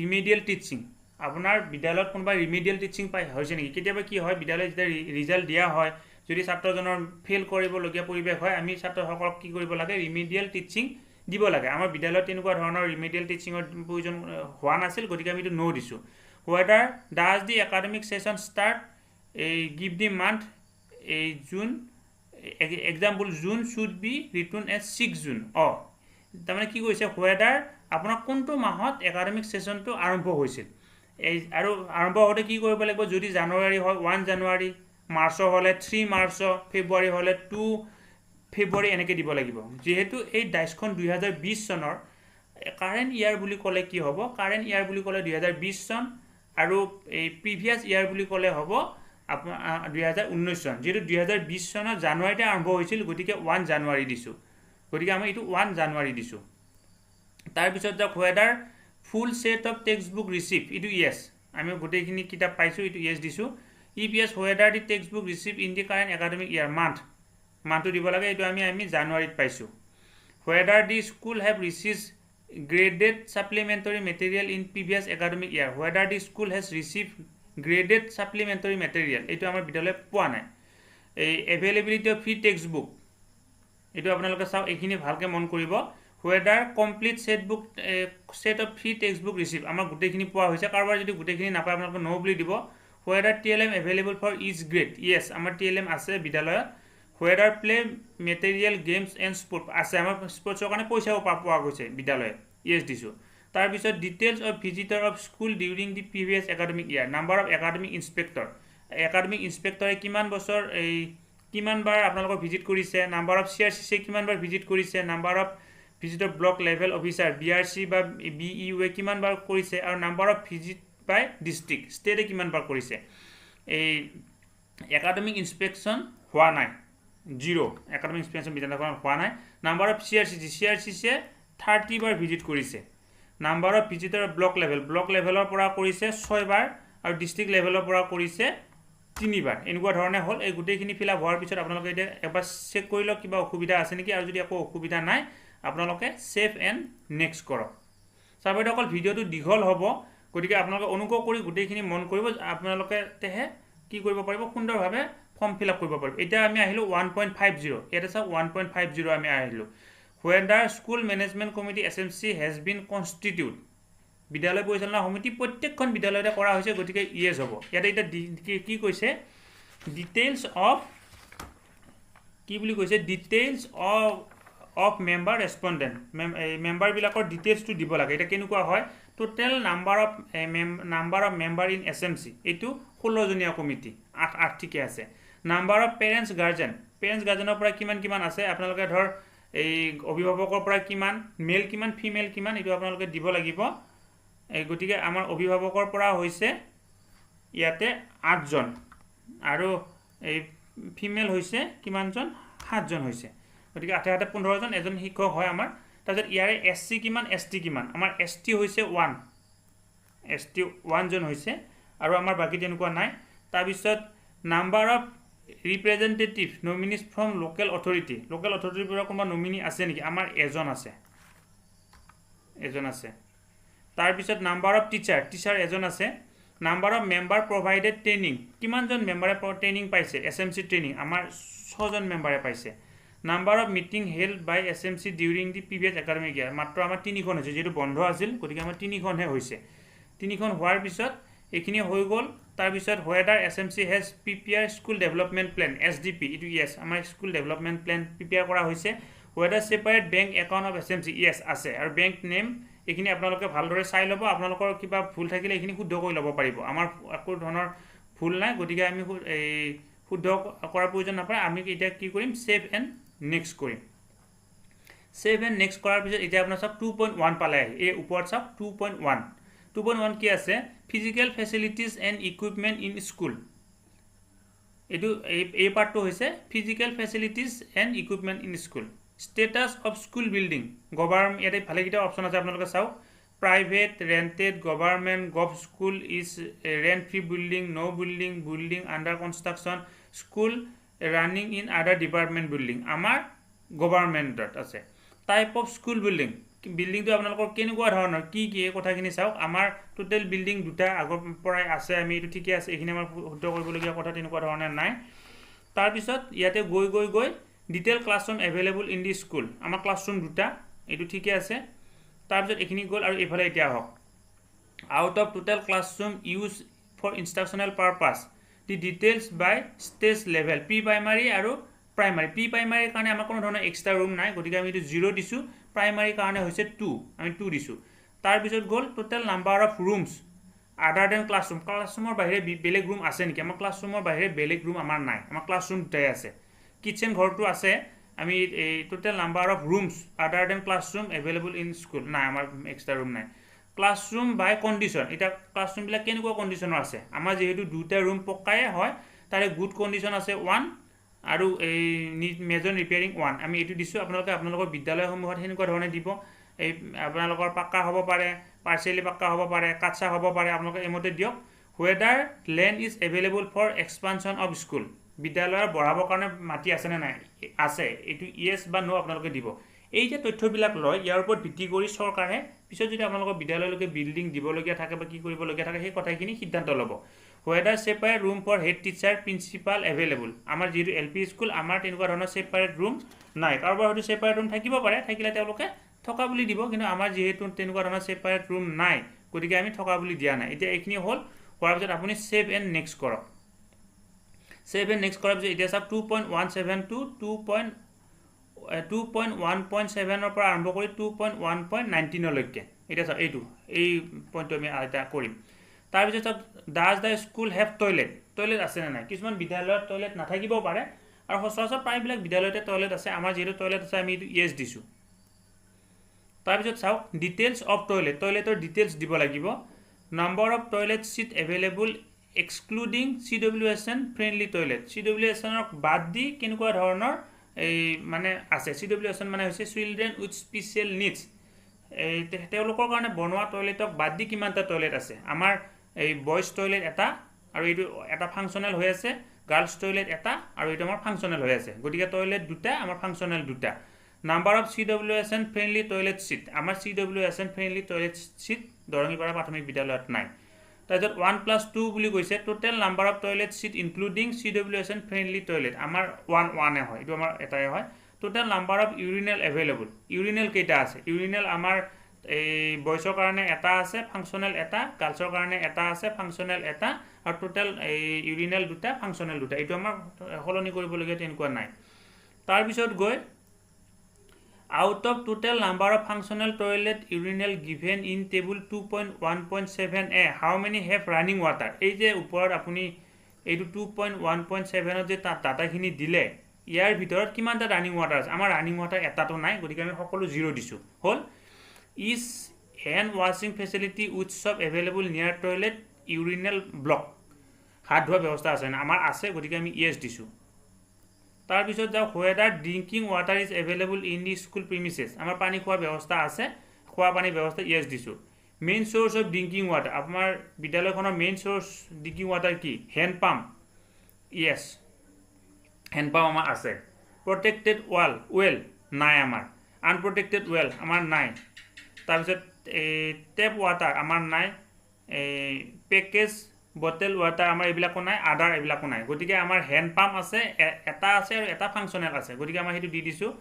remedial teaching আপোনাৰ বিদ্যালয়ত কোনোবা ৰিমেডিয়েল টিচিং পাই হৈছে নেকি কেতিয়াবা কি হয় বিদ্যালয়ত যেতিয়া ৰিজাল্ট দিয়া হয় যদি ছাত্ৰজনৰ ফেইল কৰিবলগীয়া পৰিৱেশ হয় আমি ছাত্ৰসকলক কি কৰিব লাগে ৰিমেডিয়েল টিচিং দিব লাগে আমাৰ বিদ্যালয়ত তেনেকুৱা ধৰণৰ ৰিমেডিয়েল টিচিঙৰ প্ৰয়োজন হোৱা নাছিল গতিকে আমি এইটো নো দিছোঁ whether does the academic session start give the month June example June should be written as 6 June তাৰমানে কি কৈছে whether আপোনাৰ কোনটো মাহত একাডেমিক সেশনটো আৰম্ভ হৈছিল এই আৰু আৰম্ভ হওঁতে কি কৰিব লাগিব যদি জানুৱাৰী হয় 1 জানুৱাৰী মাৰ্চ হলে 3 মাৰ্চ ফেব্ৰুৱাৰী হলে 2 ফেব্ৰুৱাৰী এনেকৈ দিব লাগিব যেহেতু এই ডাইছখন 2020 চনৰ কাৰেণ্ট ইয়াৰ বুলি ক'লে কি হ'ব কাৰেণ্ট ইয়াৰ বুলি ক'লে 2020 চন আৰু এই প্ৰিভিয়াছ ইয়াৰ বুলি ক'লে হ'ব আপোনাৰ 2019 চন যেহেতু 2020 চনৰ জানুৱাৰীতে আৰম্ভ হৈছিল গতিকে 1 জানুৱাৰী দিছোঁ গতিকে আমি এইটো 1 জানুৱাৰী দিছোঁ তাৰপিছত যাওক whether full set of textbook receive এইটো yes আমি গোটেইখিনি কিতাপ পাইছোঁ এইটো yes দিছোঁ if yes whether the textbook receive in the current academic year মান্থটো দিব লাগে এইটো আমি জানুৱাৰীত পাইছোঁ whether the school have received graded supplementary material in previous academic year whether the school has received graded supplementary material এইটো আমাৰ বিদ্যালয়ে পোৱা নাই এই availability of free textbook এইটো আপোনালোকে চাওক এইখিনি ভালকৈ মন কৰিব whether complete set of free textbook receive আমাৰ গোটেইখিনি পোৱা হৈছে কাৰোবাৰ যদি গোটেইখিনি নাপায় আপোনালোকে নো বুলি দিব whether TLM available for each grade yes আমাৰ TLM আছে বিদ্যালয়ত whether play material games and sport আছে আমাৰ স্পৰ্টছৰ কাৰণে পইচাও পোৱা গৈছে বিদ্যালয়ত yes দিছোঁ তাৰপিছত details of visitor of school during the previous academic year number of academic ইনস্পেক্টৰে কিমান বছৰ এই কিমান বাৰ আপোনালোকৰ ভিজিট কৰিছে নাম্বাৰ অফ CRCC কিমান বাৰ ভিজিট কৰিছে number of visitor block level officer BRC বা BEU কিমান বাৰ কৰিছে আৰু number of visit by district ষ্টেটে কিমান বাৰ কৰিছে এই একাডেমিক ইনস্পেকশ্যন হোৱা নাই 0 একাডেমিক ইনস্পেকশ্যন বিদ্যালয়খনত হোৱা নাই নাম্বাৰ অফ CRCCয়ে 30 বাৰ ভিজিট কৰিছে নাম্বাৰ অফ ভিজিটৰ ব্লক লেভেলৰ পৰা কৰিছে 6 বাৰ আৰু ডিষ্ট্ৰিক্ট লেভেলৰ পৰা কৰিছে 3 বাৰ এনেকুৱা ধৰণে হ'ল এই গোটেইখিনি ফিল আপ হোৱাৰ পিছত আপোনালোকে এতিয়া এবাৰ চেক কৰি লওক কিবা অসুবিধা আছে নেকি আৰু যদি একো অসুবিধা নাই আপোনালোকে সেভ এণ্ড নেক্সট কৰক ছাৰবাইদেউসকল ভিডিঅ'টো দীঘল হ'ব গতিকে আপোনালোকে অনুগ্ৰহ কৰি গোটেইখিনি মন কৰিব আপোনালোকে তেহে কি কৰিব পাৰিব সুন্দৰভাৱে ফৰ্ম ফিল আপ কৰিব পাৰিব এতিয়া আমি আহিলোঁ 1.50 ইয়াতে চাওক 1.50 আমি আহিলোঁ whether school management committee SMC has been constituted বিদ্যালয় পৰিচালনা সমিতি প্ৰত্যেকখন বিদ্যালয়তে কৰা হৈছে গতিকে ইয়েছ হ'ব ইয়াতে এতিয়া কি কৈছে ডিটেইলছ অফ কি বুলি কৈছে ডিটেইলছ অফ মেম্বাৰ ৰেছপণ্ডেণ্ট মেম্বাৰবিলাকৰ ডিটেইলছটো দিব লাগে এটা কেনেকুৱা হয় total number of member in SMC এইটো 16 জনীয়া কমিটি 8 ঠিকে আছে নাম্বাৰ অফ পেৰেণ্টছ পেৰেণ্টছ গাৰ্জেনৰ পৰা কিমান আছে আপোনালোকে ধৰ এই অভিভাৱকৰ পৰা কিমান মেল কিমান ফিমেল কিমান এইটো আপোনালোকে দিব লাগিব গতিকে আমাৰ অভিভাৱকৰ পৰা হৈছে ইয়াতে 8 জন আৰু এই ফিমেল হৈছে কিমানজন 7 জন হৈছে গতিকে 8 15 জন এজন শিক্ষক হয় আমাৰ তাৰপিছত ইয়াৰে এসসি কিমান এসটি কিমান আমাৰ এসটি হৈছে 1 এসটি 1 জন হৈছে আৰু আমাৰ বাকি তেনেকুৱা নাই তাৰপিছত number of representative nominees from local অথৰিটিৰ পৰা কোনোবা নমিনি আছে নেকি আমাৰ এজন আছে তাৰপিছত নাম্বাৰ অফ টিচাৰ এজন আছে number of member provided training কিমানজন মেম্বাৰে ট্ৰেইনিং পাইছে এছএমসি ট্ৰেইনিং আমাৰ 6 জন মেম্বাৰে পাইছে number of meeting held by SMC during the previous academic year মাত্ৰ আমাৰ 3খন হৈছে যেটো বন্ধ আছিল গতিকে আমাৰ 3খনহে হৈছে 3খন হোৱাৰ পিছত এখিনি হৈ গল তাৰ পিছত whether SMC has prepared school development plan SDP ইটো yes আমাৰ স্কুল ডেভেলপমেন্ট প্ল্যান প্ৰিপেয়াৰ কৰা হৈছে whether separate bank account of SMC yes আছে আৰু বেংক নেম এখিনি আপোনালোকে ভালদৰে চাই লব আপোনালোকৰ কিবা ভুল থাকিলে এখিনি শুদ্ধ কৰি লব পাৰিব আমাৰ একো ধৰণৰ ভুল নাই গতিকে আমি এই শুদ্ধ কৰাৰ প্ৰয়োজন নাপায় আমি এটা কি কৰিম সেভ এণ্ড নেক্সট কৰিম সেভ এণ্ড নেক্সট কৰাৰ পিছত এটা আপোনাৰ সব 2.1 পালে এই ওপৰত সব 2.1 কি আছে physical facilities and equipment in school এটো এই পাৰ্টটো হৈছে physical facilities and equipment in school status of school building government ইয়াতে ভালে কিটা অপচন আছে আপোনালোকে চাও private rented government gov school is rent free building no building under construction school running in other department building আমাৰ গভৰ্ণমেণ্টত আছে type of school building তো আপোনালোকৰ কেনেকুৱা ধৰণৰ কি কথাখিনি চাওক আমাৰ টোটাল বিল্ডিং দুটা আগৰ পৰাই আছে আমি এটো ঠিকই আছে এখিনি আমাৰ শুদ্ধ কৰিবলগীয়া কথা তেনেকুৱা ধৰণৰ নাই তাৰ পিছত ইয়াতে গৈ detail classroom available in the school আমাৰ ক্লাছৰুম দুটা এটো ঠিকই আছে তাৰ পিছত এখিনি গল আৰু এফালে এতিয়া হক out of total classroom use for instructional purpose the details by stage level pre primary আৰু প্ৰাইমাৰী প্ৰি প্ৰাইমাৰী কাৰণে আমাৰ কোনো ধৰণৰ এক্সট্ৰা ৰুম নাই গতিকে আমি এটো 0 দিছো প্ৰাইমাৰী কাৰণে হৈছে 2 আমি 2 দিছো তাৰ পিছত গল total number of rooms other then ক্লাছৰুমৰ বাহিৰে বেলেগ ৰুম আছে নেকি আমাৰ ক্লাছৰুমৰ বাহিৰে বেলেগ ৰুম আমাৰ নাই আমাৰ ক্লাছৰুম দুটাই আছে কিচেন ঘৰটো আছে আমি এই total number of rooms other than classroom available in school নাই আমাৰ এক্সট্ৰা ৰুম নাই ক্লাছৰুম বাই কন্ডিশন এটা ক্লাছৰুম বিলাক কেনেকুৱা কন্ডিশনৰ আছে আমাৰ যেহেতু দুটা ৰুম পকাই হয় তাৰে গুড কন্ডিশন আছে 1 আৰু এই মেজৰ ৰিপেয়াৰিং 1 আমি এটো দিছো আপোনালোকৰ বিদ্যালয়সমূহত হেনেকুৱা ধৰণে দিব এই আপোনালোকৰ পাক্কা হ'ব পাৰে পাৰ্সিয়ালি পাক্কা হ'ব পাৰে কাঁচা হ'ব পাৰে আপোনালোকে এমতে দিয়ক whether land is available for expansion of school বিদ্যালয়ৰ বঢ়াবৰ কাৰণে মাটি আছে নে নাই আছে এটো yes বা no আপোনালোকে দিব এই যে তথ্যবিলাক লয় ইয়াৰ ওপৰত ভিত্তি কৰি চৰকাৰে পিছত যদি আপোনালোকৰ বিদ্যালয়লৈকে বিল্ডিং দিবলগীয়া থাকে বা কি কৰিবলগীয়া থাকে সেই কথাখিনি সিদ্ধান্ত ল'ব whether separate room for head teacher principal available আমাৰ যেটো এলপি স্কুল আমাৰ তেনেকুৱা ধৰণৰ সেপাৰেট ৰুম নাই কাৰোবাৰ হয়তো সেপাৰেট ৰুম থাকিব পাৰে থাকিলে তেওঁলোকে থকা বুলি দিব কিন্তু আমাৰ যেহেতু তেনেকুৱা ধৰণৰ সেপাৰেট ৰুম নাই গতিকে আমি থকা বুলি দিয়া নাই এতিয়া এইখিনি হল হোৱাৰ পিছত আপুনি সেভ এণ্ড নেক্সট কৰক সেভ এণ্ড নেক্সট কৰাৰ পিছত এতিয়া সব 2.17 টু 2.1.7 ৰ পৰা আৰম্ভ কৰি 2.1.19 লৈকে এটা সব এই পইণ্টটো আমি এটা কৰিম তাৰ পিছত does da school have toilet আছে না নাই কিছুমান বিদ্যালয়ত টয়লেট নাথাকিব পাৰে আৰু সচৰাচৰ প্ৰায়বিলাক বিদ্যালয়তে টয়লেট আছে আমাৰ যেটো টয়লেট আছে আমি ইয়েস দিছো তাৰ পিছত চাওক ডিটেইলছ অফ টয়লেটৰ ডিটেইলছ দিব লাগিব number of toilet seat available excluding CWSN friendly toilet CWSN ৰ বাদ দি কেনেকুৱা ধৰণৰ এই মানে আছে CWSN মানে হৈছে চিলড্ৰেন উইথ স্পেশাল নিডছ এই তেওঁলোকৰ কাৰণে বনোৱা টয়লেটক বাদ দি কিমানটা টয়লেট আছে আমাৰ এই বয়জ টয়লেট এটা আৰু এইটো এটা ফাংচনেল হৈ আছে গাৰ্লছ টয়লেট এটা আৰু এইটো আমাৰ ফাংচনেল হৈ আছে গতিকে টয়লেট দুটা আমাৰ ফাংচনেল দুটা number of CWSN friendly toilet seat আমাৰ CWSN friendly toilet seat Darangipara প্ৰাথমিক বিদ্যালয়ত নাই তাৰপিছত 1+2 বুলি কৈছে total number of toilet seat including CWSN friendly toilet আমাৰ 1 হয় এটো আমাৰ এটাই হয় total number of urinal available urinal কেইটা আছে ইউৰিনেল আমাৰ এই বয়সৰ কাৰণে এটা আছে ফাংচনেল এটা গাৰ্লছৰ কাৰণে এটা আছে ফাংচনেল এটা আৰু টোটাল এই ইউৰিনেল দুটা ফাংচনেল দুটা এটো আমাৰ হলনি কৰিবলগীয়া তেনেকুৱা নাই তাৰ পিছত গৈ out of total number of functional toilet urinal given in table 2.1.7a how many have running water এই যে ওপৰত আপুনি এইটো 2.1.7 ত যে ডাটাখিনি দিলে ইয়াৰ ভিতৰত কিমানটা ৰানিং ৱাটাৰ আছে আমাৰ ৰানিং ৱাটাৰ এটাটো নাই গতিকে আমি সকলো 0 দিছোঁ হ'ল is hand washing facility with সব এভেইলেবল নিয়াৰ টয়লেট ইউৰিনেল ব্লক হাত ধোৱা ব্যৱস্থা আছে না আমাৰ আছে গতিকে আমি ইয়েছ দিছোঁ তাৰপিছত যাওঁ whether drinking water is available in the school premises আমাৰ পানী খোৱাৰ ব্যৱস্থা আছে খোৱা পানীৰ ব্যৱস্থা ইয়েছ দিছোঁ main source of drinking water আমাৰ বিদ্যালয়খনৰ মেইন সোৰ্স ড্ৰিংকিং ৱাটাৰ কি hand pump yes hand pump আমাৰ আছে প্ৰটেক্টেড ৱেল নাই আমাৰ আনপ্ৰটেক্টেড ৱেল আমাৰ নাই তাৰপিছত টেপ ৱাটাৰ আমাৰ নাই পেকেজ বটল ৱাটাৰ আমাৰ এইবিলাকো নাই আদাৰ এইবিলাকো নাই গতিকে আমাৰ হেণ্ড পাম্প আছে এটা আছে আৰু এটা ফাংচনেল আছে গতিকে আমাৰ সেইটো দি দিছোঁ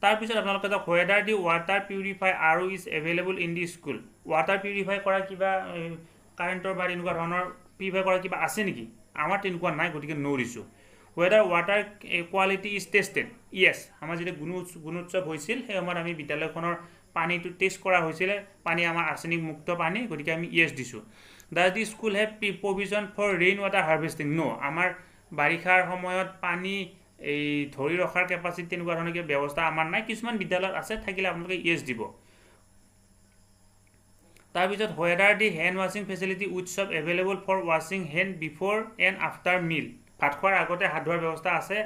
তাৰপিছত আপোনালোকে যাওক হোৱেডাৰ দি ৱাটাৰ পিউৰিফাই আৰু is available in the school water purify কৰা কিবা কাৰেণ্টৰ বা তেনেকুৱা ধৰণৰ পিউৰিফাই কৰা কিবা আছে নেকি আমাৰ তেনেকুৱা নাই গতিকে ন দিছোঁ whether water quality is tested yes আমাৰ যেতিয়া গুণোৎসৱ হৈছিল সেই সময়ত আমি বিদ্যালয়খনৰ পানীটো টেষ্ট কৰা হৈছিলে পানী আমাৰ আৰ্ছেনিক মুক্ত পানী গতিকে আমি ইয়েছ দিছোঁ does the school have provision for rain water harvesting no আমাৰ বাৰিষাৰ সময়ত পানী এই ধৰি ৰখাৰ কেপাচিটি তেনেকুৱা ধৰণৰ কিবা ব্যৱস্থা আমাৰ নাই কিছুমান বিদ্যালয়ত আছে থাকিলে আপোনালোকে ইয়েছ দিব তাৰপিছত হোৱেডাৰ দি হেণ্ড ৱাশ্বিং ফেচিলিটি উইথ সব এভেইলেবল ফৰ ৱাশ্বিং হেণ্ড বিফৰ এণ্ড আফটাৰ মিল ভাত খোৱাৰ আগতে হাত ধোৱাৰ ব্যৱস্থা আছে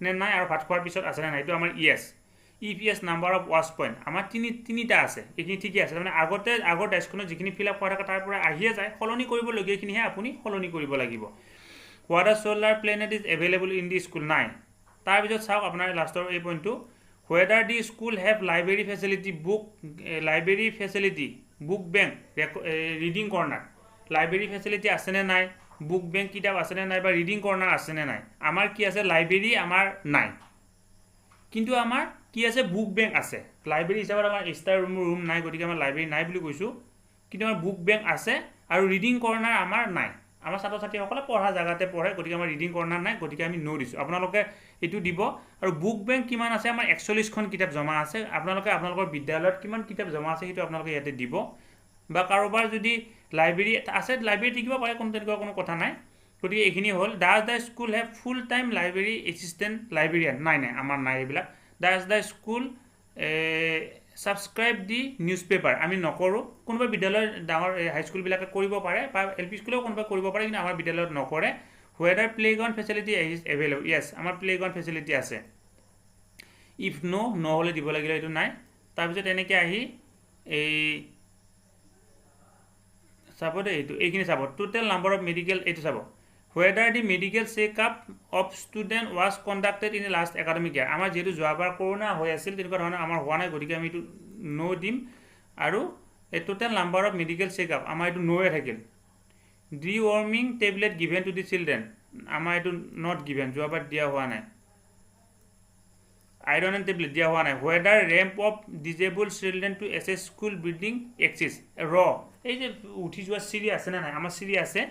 নে নাই আৰু ভাত খোৱাৰ পিছত আছে নে নাই এইটো আমাৰ yes EPS number of wash point আমাৰ তিনিটা আছে এইখিনি ঠিকে আছে তাৰমানে আগৰ ডাইছখনত যিখিনি ফিল আপ কৰা থাকে তাৰ পৰা আহিয়ে যায় সলনি কৰিবলগীয়াখিনিহে আপুনি সলনি কৰিব লাগিব whether solar plant is available in the school নাই তাৰপিছত চাওক আপোনাৰ লাষ্টৰ এই পইণ্টটো whether the school have library facility book bank reading corner library facility আছেনে নাই বুক বেংক কিতাপ আছেনে নাই বা ৰিডিং কৰ্ণাৰ আছেনে নাই আমাৰ কি আছে লাইব্ৰেৰী আমাৰ নাই কিন্তু আমাৰ কি আছে বুক বেংক আছে লাইব্ৰেৰী হিচাপত আমাৰ ষ্টাৰ ৰুম নাই গতিকে আমাৰ লাইব্ৰেৰী নাই বুলি কৈছোঁ কিন্তু আমাৰ বুক বেংক আছে আৰু ৰিডিং কৰ্ণাৰ আমাৰ নাই আমাৰ ছাত্ৰ ছাত্ৰীসকলে পঢ়া জেগাতে পঢ়ে গতিকে আমাৰ ৰিডিং কৰ্ণাৰ নাই গতিকে আমি ন দিছোঁ আপোনালোকে এইটো দিব আৰু বুক বেংক কিমান আছে আমাৰ 41খন কিতাপ জমা আছে আপোনালোকৰ বিদ্যালয়ত কিমান কিতাপ জমা আছে সেইটো আপোনালোকে ইয়াতে দিব বা কাৰোবাৰ যদি লাইব্ৰেৰী আছে লাইব্ৰেৰী থাকিব পাৰে তেনেকুৱা কোনো কথা নাই গতিকে এইখিনি হ'ল does the school have full time library assistant librarian নাই আমাৰ নাই এইবিলাক does the school subscribe the news paper আমি নকৰোঁ কোনোবা বিদ্যালয় ডাঙৰ হাইস্কুলবিলাকে কৰিব পাৰে বা LP স্কুলেও কোনোবা কৰিব পাৰে কিন্তু আমাৰ বিদ্যালয়ত নকৰে whether playground facility is available yes আমাৰ প্লেগ্ৰাউণ্ড ফেচিলিটি আছে ইফ নহ'লে দিব লাগিলে এইটো নাই তাৰপিছত এনেকৈ আহি এই চাব দেই এইখিনি চাব টোটেল নাম্বাৰ অফ মেডিকেল এইটো চাব whether the medical checkup of student was conducted in last academic year আমাৰ যিহেতু যোৱাবাৰ কৰোণা হৈ আছিল তেনেকুৱা ধৰণৰ আমাৰ হোৱা নাই গতিকে আমি এইটো ন দিম আৰু এই total number of medical checkup আমাৰ এইটো নয়ে থাকিল deworming tablet given to the children আমাৰ এইটো নট গিভেন যোৱাবাৰ দিয়া হোৱা নাই আইৰণ এণ্ড টেবলেট দিয়া হোৱা নাই whether ramp of disabled children to as school building access এই যে উঠি যোৱা চিৰি আছেনে নাই আমাৰ চিৰি আছে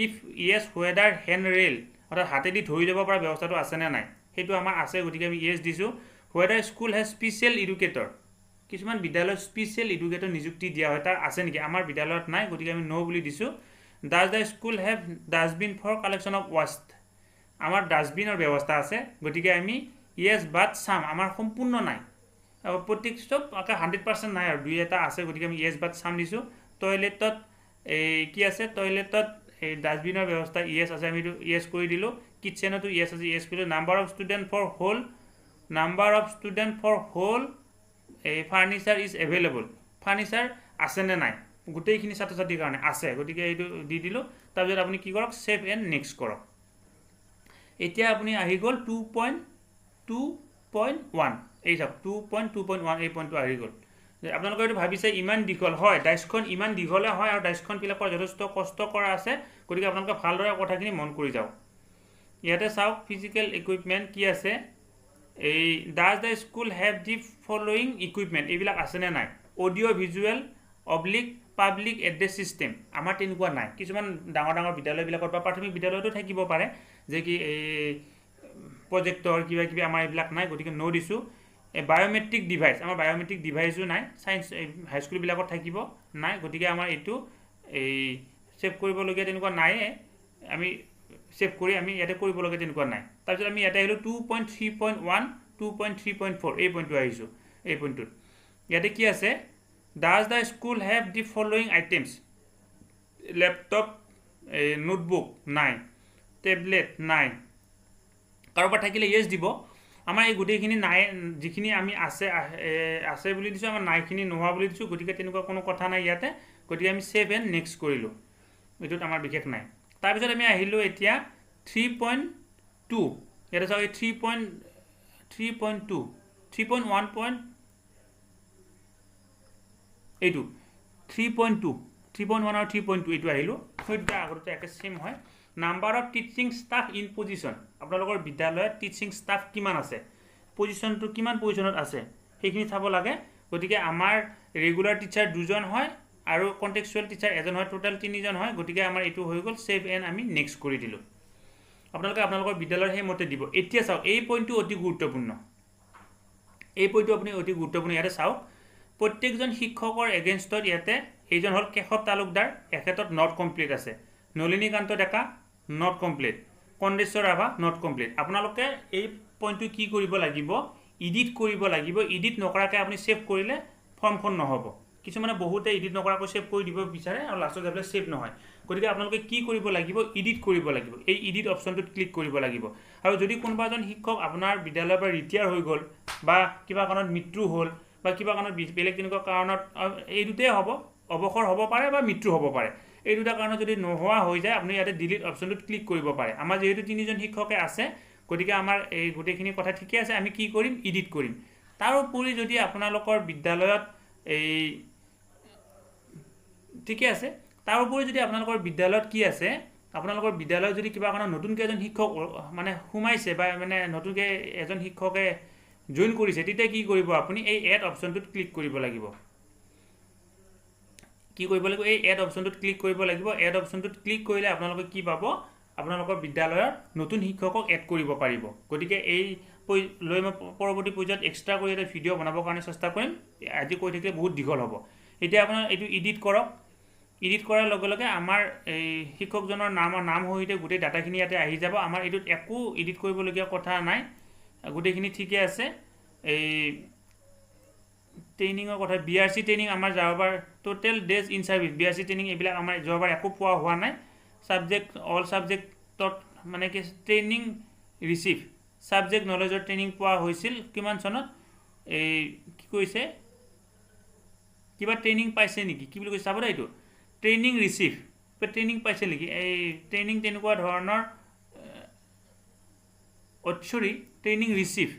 ইফ ইয়েছ হোৱেডাৰ হেণ্ড ৰেইল অৰ্থাৎ হাতেদি ধৰি যাব পৰা ব্যৱস্থাটো আছেনে নাই সেইটো আমাৰ আছে গতিকে আমি ইয়েছ দিছোঁ হোৱেডাৰ স্কুল হেজ স্পেচিয়েল এডুকেটৰ কিছুমান বিদ্যালয়ত স্পেচিয়েল এডুকেটৰ নিযুক্তি দিয়া হয় তাৰ আছে নেকি আমাৰ বিদ্যালয়ত নাই গতিকে আমি ন বুলি দিছোঁ does the school have dustbin for collection of waste আমাৰ ডাষ্টবিনৰ ব্যৱস্থা আছে গতিকে আমি ইয়েছ বাট চাম আমাৰ সম্পূৰ্ণ নাই প্ৰত্যেক চব 100% নাই আৰু 2 এটা আছে গতিকে আমি ইয়েছ বাট চাম দিছোঁ টয়লেটত কি আছে টয়লেটত এই ডাষ্টবিনৰ ব্যৱস্থা ইয়েছ আছে আমি এইটো ইয়েছ কৰি দিলোঁ কিটচেনতো ইয়েছ আছে ইয়েছ কৰিলোঁ number of student for whole এই ফাৰ্নিচাৰ ইজ এভেইলেবল ফাৰ্নিচাৰ আছেনে নাই গোটেইখিনি ছাত্ৰ ছাত্ৰীৰ কাৰণে আছে গতিকে এইটো দি দিলোঁ তাৰপিছত আপুনি কি কৰক ছেভ এণ্ড নেক্সট কৰক এতিয়া আপুনি আহি গ'ল 2.2.1 এই চাওক 2.2.1 এই পইণ্টটো আহি গ'ল আপোনালোকে এইটো ভাবিছে ইমান দীঘল হয় ডাইছখন ইমান দীঘলে হয় আৰু ডাইছখন ফিল আপ কৰা যথেষ্ট কষ্ট কৰা আছে গতিকে আপোনালোকে ভালদৰে কথাখিনি মন কৰি যাওক ইয়াতে চাওক ফিজিকেল ইকুইপমেণ্ট কি আছে এই does the school have the following equipment এইবিলাক আছেনে নাই audio' visual oblique public address system আমাৰ তেনেকুৱা নাই কিছুমান ডাঙৰ বিদ্যালয়বিলাকত বা প্ৰাথমিক বিদ্যালয়তো থাকিব পাৰে যে কি এই প্ৰজেক্টৰ কিবা আমাৰ এইবিলাক নাই গতিকে ন দিছোঁ বায়োমেট্ৰিক ডিভাইচ আমাৰ বায়োমেট্ৰিক ডিভাইচো নাই ছায়েন্স হাইস্কুলবিলাকত থাকিব নাই গতিকে আমাৰ এইটো এই ছেভ কৰিবলগীয়া তেনেকুৱা নাইয়ে আমি সেভ কৰি আমি ইয়াতে কৰিব লাগে তেনেকুৱা নাই তাৰপিছত আমি ইয়াতে আহিলো 2.3.1 2.3.4 এই পইণ্টটো আহিছো এই পইণ্টটোত ইয়াতে কি আছে does the school have the following items laptop notebook নাই tablet নাই কাৰোবাৰ থাকিলে yes দিব আমাৰ এই গোটেইখিনি নাই যিখিনি আমি আছে বুলি দিছো আমাৰ নাইখিনি নোহোৱা বুলি দিছো গতিকে তেনেকুৱা কোনো কথা নাই ইয়াতে গতিকে আমি সেভ এণ্ড নেক্সট কৰিলো এটোত আমাৰ বিশেষ নাই তাৰপিছত আমি আহিলো এতিয়া 3.2 ইয়াতে চাও 3.2 3.1 এইটো 3.2 3.1 আৰু 3.2 এইটো আহিলো সৈতে আগতে একে সেম হয় number of teaching staff in position আপোনালোকৰ বিদ্যালয়ত টিচিং ষ্টাফ কিমান আছে পজিশনটো কিমান পজিশনত আছে সেইখিনি চাব লাগে গতিকে আমাৰ ৰেগুলাৰ টিচাৰ দুজন হয় আৰু কন্টেক্সচুৱেল টিচাৰ এজন হয় টোটাল তিনিজন হয় গতিকে আমাৰ এইটো হৈ গল সেভ এণ্ড আমি নেক্সট কৰি দিলো আপোনালোকৰ বিদ্যালয়ৰ সেই মতে দিব এতিয়া চাওক এই পইণ্টটো অতি গুৰুত্বপূৰ্ণ এই পইণ্টটো আপুনি অতি গুৰুত্বপূৰ্ণ ইয়াতে চাওক প্ৰত্যেকজন শিক্ষকৰ এগেইনষ্টত ইয়াতে এইজন হল কেশৱ তালুকদাৰ এখেতত নট কমপ্লিট আছে Nalinikanta Deka not complete Kandeswar Rabha not complete আপোনালোকে এই পইণ্টটো কি কৰিব লাগিব এডিট কৰিব লাগিব এডিট নকৰাকৈ আপুনি সেভ কৰিলে ফৰ্মখন নহব কিছুমানে বহুতে এডিট নকৰাকৈ সেভ কৰি দিব বিচাৰে আৰু লাষ্টত যাবলৈ সেভ নহয় গতিকে আপোনালোকে কি কৰিব লাগিব এডিট কৰিব লাগিব এই এডিট অপচনটোত ক্লিক কৰিব লাগিব আৰু যদি কোনোবা এজন শিক্ষক আপোনাৰ বিদ্যালয়ৰ পৰা ৰিটায়াৰ হৈ গল বা কিবা কাৰণত মৃত্যু হ'ল বা কিবা কাৰণত বেলেগ তেনেকুৱা কাৰণত এই দুটাই হ'ব অৱসৰ হ'ব পাৰে বা মৃত্যু হ'ব পাৰে এই দুটা কাৰণত যদি নোহোৱা হৈ যায় আপুনি ইয়াতে ডিলিট অপচনটোত ক্লিক কৰিব পাৰে আমাৰ যেহেতু তিনিজন শিক্ষকে আছে গতিকে আমাৰ এই গোটেইখিনি কথা ঠিকে আছে আমি কি কৰিম এডিট কৰিম তাৰ উপৰি যদি আপোনালোকৰ বিদ্যালয়ত এই ঠিকে আছে তাৰ উপৰি যদি আপোনালোকৰ বিদ্যালয়ত কি আছে আপোনালোকৰ বিদ্যালয়ত যদি কিবা কাৰণত নতুনকৈ এজন শিক্ষক মানে সোমাইছে বা মানে নতুনকৈ এজন শিক্ষকে জয়েন কৰিছে তেতিয়া কি কৰিব আপুনি এই এড অপচনটোত ক্লিক কৰিব লাগিব কি কৰিব লাগিব এই এড অপচনটোত ক্লিক কৰিব লাগিব এড অপচনটোত ক্লিক কৰিলে আপোনালোকে কি পাব আপোনালোকৰ বিদ্যালয়ৰ নতুন শিক্ষকক এড কৰিব পাৰিব গতিকে এই লৈ মই পৰৱৰ্তী পৰ্যায়ত এক্সট্ৰা কৰি এটা ভিডিঅ' বনাবৰ কাৰণে চেষ্টা কৰিম আজি কৈ থাকিলে বহুত দীঘল হ'ব এতিয়া আপোনাৰ এইটো এডিট কৰক এডিট কৰাৰ লগে লগে আমাৰ এই শিক্ষকজনৰ নাম সহিতে গোটেই ডাটাখিনি ইয়াতে আহি যাব আমাৰ এইটোত একো এডিট কৰিবলগীয়া কথা নাই গোটেইখিনি ঠিকে আছে এই ট্ৰেইনিঙৰ কথা বিআৰসি ট্ৰেইনিং আমাৰ যোৱাবাৰ total days in service BRC training এইবিলাক আমাৰ যোৱাবাৰ একো পোৱা হোৱা নাই সাবজেক্ট অল সাবজেক্টত মানে কি ট্ৰেইনিং ৰিচিভ সাবজেক্ট নলেজৰ ট্ৰেইনিং পোৱা হৈছিল কিমান চনত এই কি কৈছে কিবা ট্ৰেইনিং পাইছে নেকি কি বুলি কৈছে চাব এইটো ট্ৰেইনিং ৰিচিভ ট্ৰেইনিং পাইছে নেকি এই ট্ৰেইনিং তেনেকুৱা ধৰণৰ সৰি ট্ৰেইনিং ৰিচিভ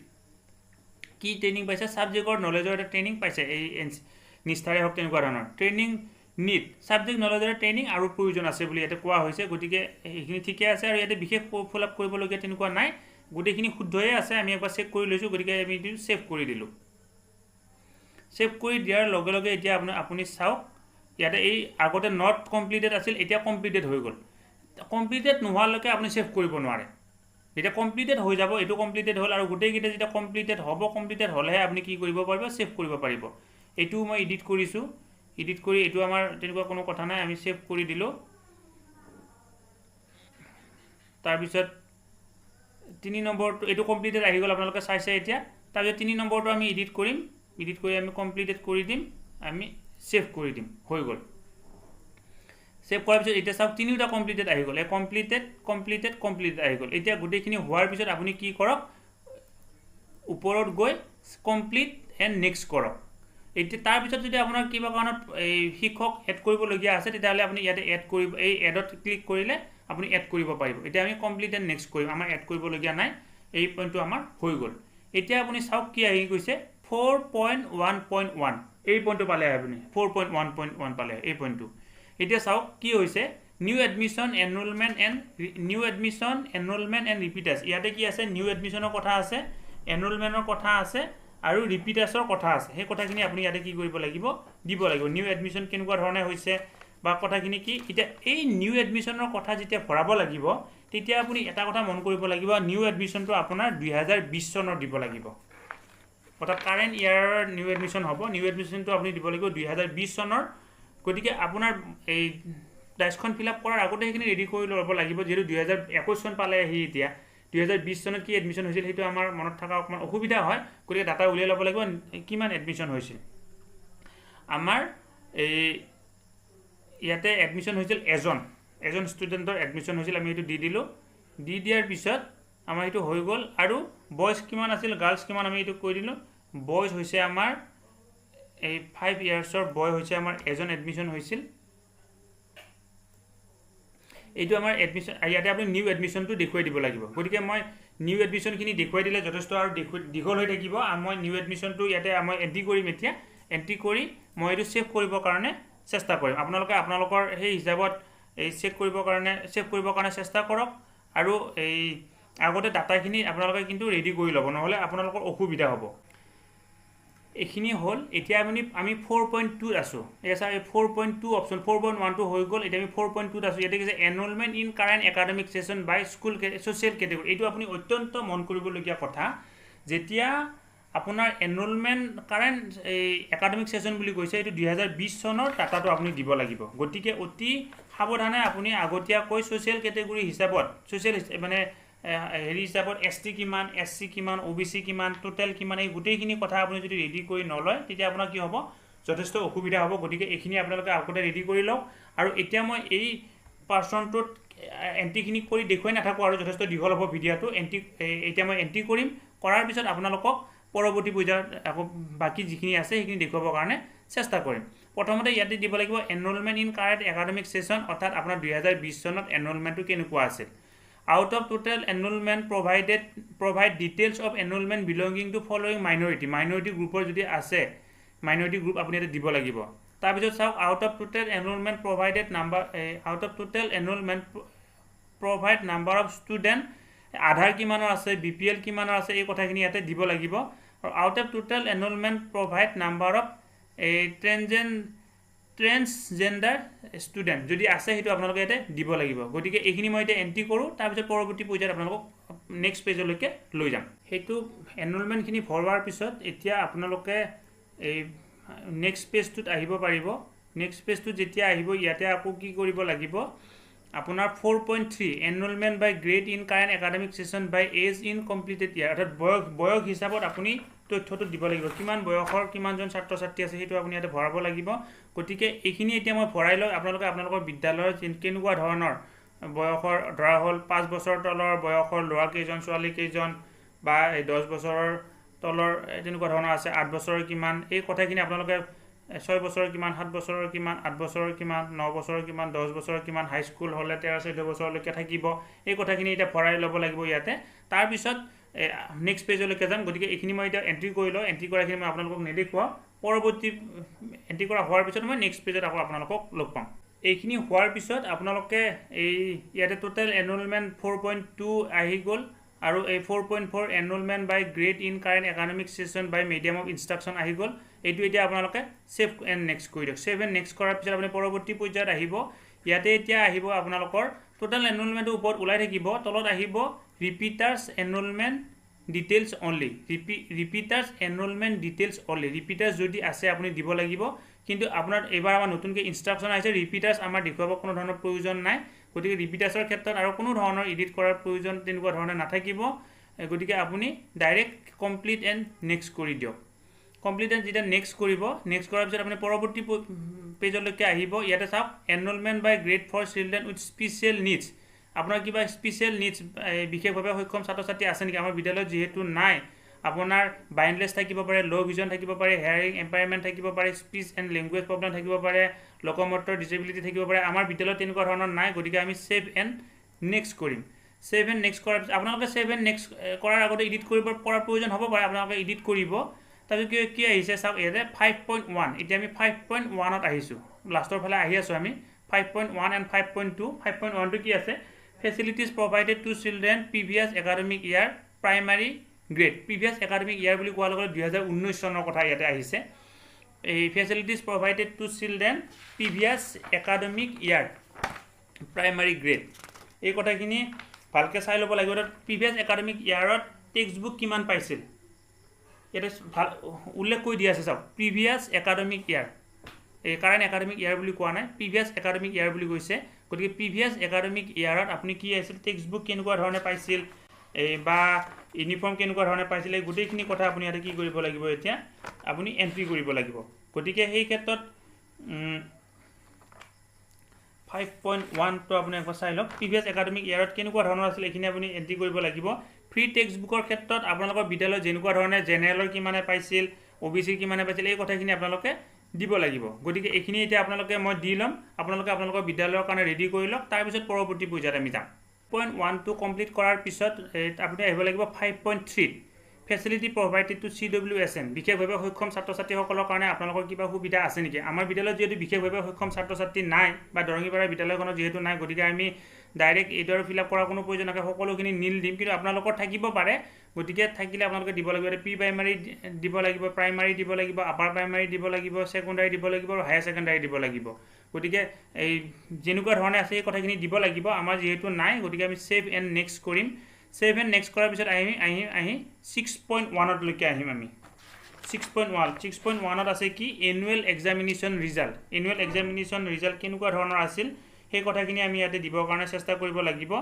কি ট্ৰেইনিং পাইছে সাবজেক্টৰ নলেজৰ এটা ট্ৰেইনিং পাইছে এই নিষ্ঠাৰে হওক তেনেকুৱা ধৰণৰ ট্ৰেইনিং নিড সাবজেক্ট নলেজৰ ট্ৰেইনিং আৰু প্ৰয়োজন আছে বুলি ইয়াতে কোৱা হৈছে গতিকে এইখিনি ঠিকে আছে আৰু ইয়াতে বিশেষ ফল আপ কৰিবলগীয়া তেনেকুৱা নাই গোটেইখিনি শুদ্ধয়ে আছে আমি একবাৰ চেক কৰি লৈছোঁ গতিকে আমি এইটো সেভ কৰি দিলোঁ সেভ কৰি দিয়াৰ লগে লগে এতিয়া আপুনি চাওক ইয়াতে এই আগতে নট কমপ্লিটেড আছিল এতিয়া কমপ্লিটেড হৈ গ'ল কমপ্লিটেড নোহোৱালৈকে আপুনি সেভ কৰিব নোৱাৰে এটা কমপ্লিটেড হৈ যাব এটো কমপ্লিটেড হল আৰু গোটেইকেইটা যেটা কমপ্লিটেড হ'ব কমপ্লিটেড হলেহে আপুনি কি কৰিব পাৰিব সেভ কৰিব পাৰিব এটো মই এডিট কৰিছো এডিট কৰি এটো আমাৰ তেনেকুৱা কোনো কথা নাই আমি সেভ কৰি দিলো তাৰ পিছত 3 নম্বৰটো এটো কমপ্লিটেড আহি গ'ল আপোনালোকে চাইছে এতিয়া তাৰ পিছত 3 নম্বৰটো আমি এডিট কৰিম এডিট কৰি আমি কমপ্লিটেড কৰি দিম আমি সেভ কৰি দিম হৈ গ'ল সেভ কৰাৰ পিছত এটা চাওক তিনিটা কমপ্লিটেড আহি গ'ল কমপ্লিটেড আহি গ'ল এতিয়া গোটেইখিনি হোৱাৰ পিছত আপুনি কি কৰক ওপৰত গৈ কমপ্লিট এণ্ড নেক্সট কৰক এতিয়া তাৰ পিছত যদি আপোনাৰ কিবা কাৰণত এই শিক্ষক এড কৰিবলগীয়া আছে তেতিয়াহ'লে আপুনি ইয়াতে এড কৰিব এই এডত ক্লিক কৰিলে আপুনি এড কৰিব পাৰিব এতিয়া আমি কমপ্লিট এণ্ড নেক্সট কৰিম আমাৰ এড কৰিবলগীয়া নাই এই পইণ্টটো আমাৰ হৈ গ'ল এতিয়া আপুনি চাওক কি আহি গৈছে 4.1.1 এই পইণ্টটো পালে আপুনি 4.1.1 পালে এই পইণ্টটো এতিয়া চাওক কি হৈছে নিউ এডমিশন এনৰোলমেন্ট এণ্ড ৰিপিটাৰ্ছ ইয়াতে কি আছে নিউ এডমিশনৰ কথা আছে এনৰোলমেন্টৰ কথা আছে আৰু ৰিপিটাৰ্ছৰ কথা আছে সেই কথাখিনি আপুনি ইয়াতে কি কৰিব লাগিব দিব লাগিব নিউ এডমিশন কেনেকুৱা ধৰণে হৈছে বা কথাখিনি কি এতিয়া এই নিউ এডমিশনৰ কথা যেতিয়া ভৰাব লাগিব তেতিয়া আপুনি এটা কথা মন কৰিব লাগিব নিউ এডমিশনটো আপোনাৰ 2020 চনৰ দিব লাগিব অৰ্থাৎ কাৰেন্ট ইয়াৰৰ নিউ এডমিশন হ'ব নিউ এডমিশনটো আপুনি দিব লাগিব 2020 চনৰ গতিকে আপোনাৰ এই ডাইচখন ফিল আপ কৰাৰ আগতে সেইখিনি ৰেডি কৰি ল'ব লাগিব, যিহেতু 2021 চন পালে আহি এতিয়া 2020 চনত কি এডমিশ্যন হৈছিল সেইটো আমাৰ মনত থকা অকণমান অসুবিধা হয়, গতিকে ডাটা উলিয়াই ল'ব লাগিব কিমান এডমিশ্যন হৈছিল। আমাৰ এই ইয়াতে এডমিশ্যন হৈছিল এজন ষ্টুডেণ্টৰ এডমিশ্যন হৈছিল, আমি সেইটো দি দিলোঁ। দি দিয়াৰ পিছত আমাৰ সেইটো হৈ গ'ল। আৰু বয়জ কিমান আছিল গাৰ্লছ কিমান আমি এইটো কৈ দিলোঁ। বয়জ হৈছে আমাৰ এই 5 ইয়াৰ্ছৰ বয় হৈছে আমাৰ এজন এডমিশ্যন হৈছিল। এইটো আমাৰ এডমিশ্যন, ইয়াতে আপুনি নিউ এডমিশ্যনটো দেখুৱাই দিব লাগিব। গতিকে মই নিউ এডমিশ্যনখিনি দেখুৱাই দিলে যথেষ্ট আৰু দীঘল হৈ থাকিব। আৰু মই নিউ এডমিশ্যনটো ইয়াতে মই এণ্ট্ৰি কৰিম। এতিয়া এণ্ট্ৰি কৰি মই এইটো ছেভ কৰিবৰ কাৰণে চেষ্টা কৰিম। আপোনালোকে আপোনালোকৰ সেই হিচাপত এই ছেভ কৰিবৰ কাৰণে চেষ্টা কৰক। আৰু এই আগতে ডাটাখিনি আপোনালোকে কিন্তু ৰেডি কৰি ল'ব, নহ'লে আপোনালোকৰ অসুবিধা হ'ব। এইখিনি হ'ল। এতিয়া আমি 4.2 আছোঁ। এই ছাৰ এই 4.2 অপশ্যন 4.1টো হৈ গ'ল। এতিয়া আমি 4.2ত আছোঁ। ইয়াতে কৈছে enrolment in current academic session by school social category. এইটো আপুনি অত্যন্ত মন কৰিবলগীয়া কথা। যেতিয়া আপোনাৰ এনৰলমেণ্ট কাৰেণ্ট এই একাডেমিক ছেশ্যন বুলি কৈছে, এইটো 2020 চনৰ ডাটাটো আপুনি দিব লাগিব। গতিকে অতি সাৱধানে আপুনি আগতীয়াকৈ ছ'চিয়েল কেটেগৰী হিচাপত মানে হেৰি হিচাপত ST কিমান, SC কিমান, OBC কিমান, টোটেল কিমান, এই গোটেইখিনি কথা আপুনি যদি ৰেডি কৰি নলয় তেতিয়া আপোনাৰ কি হ'ব, যথেষ্ট অসুবিধা হ'ব। গতিকে এইখিনি আপোনালোকে আগতে ৰেডি কৰি লওক। আৰু এতিয়া মই এই পাৰ্চনটোত এণ্ট্ৰিখিনি কৰি দেখুৱাই নাথাকোঁ, আৰু যথেষ্ট দীঘল হ'ব ভিডিঅ'টো। এতিয়া মই এণ্ট্ৰি কৰিম। কৰাৰ পিছত আপোনালোকক পৰৱৰ্তী পৰ্যায়ত আকৌ বাকী যিখিনি আছে সেইখিনি দেখুৱাবৰ কাৰণে চেষ্টা কৰিম। প্ৰথমতে ইয়াতে দিব লাগিব enrolment in current academic session, অৰ্থাৎ আপোনাৰ 2020 চনত এনৰলমেণ্টটো কেনেকুৱা আছিল। Out of total enrollment provide details of enrollment belonging to following minority গ্ৰুপৰ যদি আছে minority গ্ৰুপ আপুনি এটা দিব লাগিব। তাৰপিছত চাওক out of total enrollment provide number of student, আধাৰ কিমানৰ আছে, BPL কিমানৰ আছে, এই কথাখিনি ইয়াতে দিব লাগিব। আৰু out of total enrollment provide number of transgender student যদি আছে সেইটো আপোনালোকে ইয়াতে দিব লাগিব। গতিকে এইখিনি মই এতিয়া এণ্ট্ৰি কৰোঁ। তাৰপিছত পৰৱৰ্তী পৰ্যায়ত আপোনালোকক নেক্সট পেজলৈকে লৈ যাম। সেইটো এনৰলমেণ্টখিনি ভৰোৱাৰ পিছত এতিয়া আপোনালোকে এই নেক্সট পেজটোত আহিব পাৰিব। নেক্সট পেজটোত যেতিয়া আহিব, ইয়াতে আকৌ কি কৰিব লাগিব, আপোনাৰ 4.3 enrolment by grade in current academic session by age in completed year, অৰ্থাৎ বয়স হিচাপত আপুনি তথ্যটো দিব লাগিব। কিমান বয়সৰ কিমানজন ছাত্ৰ ছাত্ৰী আছে সেইটো আপুনি ইয়াতে ভৰাব লাগিব। গতিকে এইখিনি এতিয়া মই ভৰাই লওঁ। আপোনালোকৰ বিদ্যালয়ত কেনেকুৱা ধৰণৰ বয়সৰ ধৰা হ'ল 5 বছৰ তলৰ বয়সৰ ল'ৰা কেইজন, ছোৱালী কেইজন, বা 10 বছৰৰ তলৰ তেনেকুৱা ধৰণৰ আছে, 8 বছৰৰ কিমান, এই কথাখিনি আপোনালোকে 6 বছৰৰ কিমান, 7 বছৰৰ কিমান, 8 বছৰৰ কিমান, 9 বছৰৰ কিমান, 10 বছৰৰ কিমান, হাইস্কুল হ'লে 13-14 বছৰলৈকে থাকিব, এই কথাখিনি এতিয়া ভৰাই ল'ব লাগিব ইয়াতে। তাৰপিছত নেক্সট পেজলৈকে যাম। গতিকে এইখিনি মই এতিয়া এণ্ট্ৰি কৰি লওঁ। এণ্ট্ৰি কৰাখিনি মই আপোনালোকক নেদেখুৱাওঁ। পৰৱৰ্তী এণ্ট্ৰি কৰা হোৱাৰ পিছত মই নেক্সট পেজত আকৌ আপোনালোকক লগ পাম। এইখিনি হোৱাৰ পিছত আপোনালোকে এই ইয়াতে টোটেল এনৰলমেণ্ট 4.2 আহি গ'ল, আৰু এই 4.4 enrolment by grade in current academic session by medium of instruction আহি গ'ল। এইটো এতিয়া আপোনালোকে ছেভ এণ্ড নেক্সট কৰি দিয়ক। ছেভ এণ্ড নেক্সট কৰাৰ পিছত আপুনি পৰৱৰ্তী পৰ্যায়ত আহিব। ইয়াতে এতিয়া আহিব আপোনালোকৰ টোটেল এনৰলমেণ্টৰ ওপৰত ওলাই থাকিব, তলত আহিব repeaters enrolment details only, repeaters enrolment details only. Repeaters যদি আছে আপুনি দিব লাগিব। কিন্তু আপোনাৰ এইবাৰ আমাৰ নতুনকৈ ইনষ্ট্ৰাকশ্যন আহিছে, ৰিপিটাৰ্ছ আমাৰ দেখুৱাব কোনো ধৰণৰ প্ৰয়োজন নাই। গতিকে ৰিপিটাৰ্ছৰ ক্ষেত্ৰত আৰু কোনো ধৰণৰ এডিট কৰাৰ প্ৰয়োজন তেনেকুৱা ধৰণে নাথাকিব। গতিকে আপুনি ডাইৰেক্ট কমপ্লিট এণ্ড নেক্সট কৰি দিয়ক। কমপ্লিট এণ্ড যেতিয়া নেক্সট কৰিব, নেক্সট কৰাৰ পিছত আপুনি পৰৱৰ্তী পেজলৈকে আহিব। ইয়াতে চাওক enrolment by grade for children with special needs. আপোনাৰ কিবা স্পেচিয়েল নিডছ বিশেষভাৱে সক্ষম ছাত্ৰ ছাত্ৰী আছে নেকি? আমাৰ বিদ্যালয়ত যিহেতু নাই, আপোনাৰ বাইণ্ডলেছ থাকিব পাৰে, ল' ভিজন থাকিব পাৰে, হেয়াৰিং এম্পায়াৰমেণ্ট থাকিব পাৰে, স্পীচ এণ্ড লেংগুৱেজ প্ৰব্লেম থাকিব পাৰে, লোকমটৰ ডিচেবিলিটি থাকিব পাৰে। আমাৰ বিদ্যালয়ত তেনেকুৱা ধৰণৰ নাই। গতিকে আমি ছেভ এণ্ড নেক্সট কৰিম। ছেভ এণ্ড নেক্সট কৰাৰ পিছত আপোনালোকে ছেভ এণ্ড নেক্সট কৰাৰ আগতে এডিট কৰিব পৰাৰ প্ৰয়োজন হ'ব পাৰে, আপোনালোকে এডিট কৰিব। তাৰপিছত কি আহিছে চাওক, ইয়াতে 5.1, এতিয়া আমি 5.1ত আহিছোঁ, লাষ্টৰ ফালে আহি আছোঁ আমি। 5.1 এণ্ড 5.2। 5.1টো কি আছে, facilities provided to children previous academic year primary grade. Previous academic year বুলি কোৱাৰ লগে 2019 চনৰ কথা ইয়াতে আহিছে। এই facilities provided to children previous academic year primary grade, এই কথাখিনি ভালকৈ চাই ল'ব লাগিব। প্ৰিভিয়াছ একাডেমিক ইয়াৰত টেক্সট বুক কিমান পাইছিল ইয়াতে ভাল উল্লেখ কৰি দিয়া আছে। চাওক প্ৰিভিয়াছ একাডেমিক ইয়াৰ এই কাৰেন্ট একাডেমিক ইয়াৰ বুলি কোৱা নাই, প্ৰিভিয়াস একাডেমিক ইয়াৰ বুলি কৈছে। গতিকে প্ৰিভিয়াস একাডেমিক ইয়াৰত আপুনি কি আছিল, টেক্সট বুক কেনেকুৱা ধৰণে পাইছিল বা ইউনিফৰ্ম কেনেকুৱা ধৰণে পাইছিল, এই গোটেইখিনি কথা আপুনি ইয়াতে কি কৰিব লাগিব, এতিয়া আপুনি এন্ট্ৰি কৰিব লাগিব। গতিকে সেই ক্ষেত্ৰত 5.1 তো আপুনি একবাৰ চাই লওক, প্ৰিভিয়াস একাডেমিক ইয়াৰত কেনেকুৱা ধৰণৰ আছিল এইখিনি আপুনি এন্ট্ৰি কৰিব লাগিব। ফ্ৰী টেক্সট বুকৰ ক্ষেত্ৰত আপোনালোকৰ বিদ্যালয়ত যেনেকুৱা ধৰণে জেনেৰেলৰ কিমানে পাইছিল, OBC কিমানে পাইছিল, এই কথাখিনি আপোনালোকে দিব লাগিব। গতিকে এইখিনি এতিয়া আপোনালোকে মই দি ল'ম, আপোনালোকে আপোনালোকৰ বিদ্যালয়ৰ কাৰণে ৰেডি কৰি লওক, তাৰপিছত পৰৱৰ্তী পৰ্যায়ত আমি যাম। 5.1 কমপ্লিট কৰাৰ পিছত আপুনি আহিব লাগিব 5.3 ফেচিলিটি প্ৰভাইডেড টু CWSN, বিশেষভাৱে সক্ষম ছাত্ৰ ছাত্ৰীসকলৰ কাৰণে আপোনালোকৰ কিবা সুবিধা আছে নেকি। আমাৰ বিদ্যালয়ত যিহেতু বিশেষভাৱে সক্ষম ছাত্ৰ ছাত্ৰী নাই বা দৰঙীপাৰা বিদ্যালয়খনত যিহেতু নাই, গতিকে আমি ডাইৰেক্ট এইটো ফিল আপ কৰাৰ কোনো প্ৰয়োজন নাই, সকলোখিনি নীল দিম, কিন্তু আপোনালোকৰ থাকিব পাৰে। গতিকে থাকিলে আপোনালোকে দিব লাগিব, প্ৰি প্ৰাইমাৰী দিব লাগিব, প্ৰাইমাৰী দিব লাগিব, আপাৰ প্ৰাইমাৰী দিব লাগিব, ছেকেণ্ডাৰী দিব লাগিব আৰু হায়াৰ ছেকেণ্ডাৰী দিব লাগিব। গতিকে এই যেনেকুৱা ধৰণে আছে এই কথাখিনি দিব লাগিব। আমাৰ যিহেতু নাই, গতিকে আমি সেভ এণ্ড নেক্সট কৰিম। সেভ এণ্ড নেক্সট কৰাৰ পিছত আহি 6.1লৈকে আহিম আমি। 6.1ত আছে কি, annual examination result. Annual examination result কেনেকুৱা ধৰণৰ আছিল সেই কথাখিনি আমি ইয়াতে দিবৰ কাৰণে চেষ্টা কৰিব লাগিব।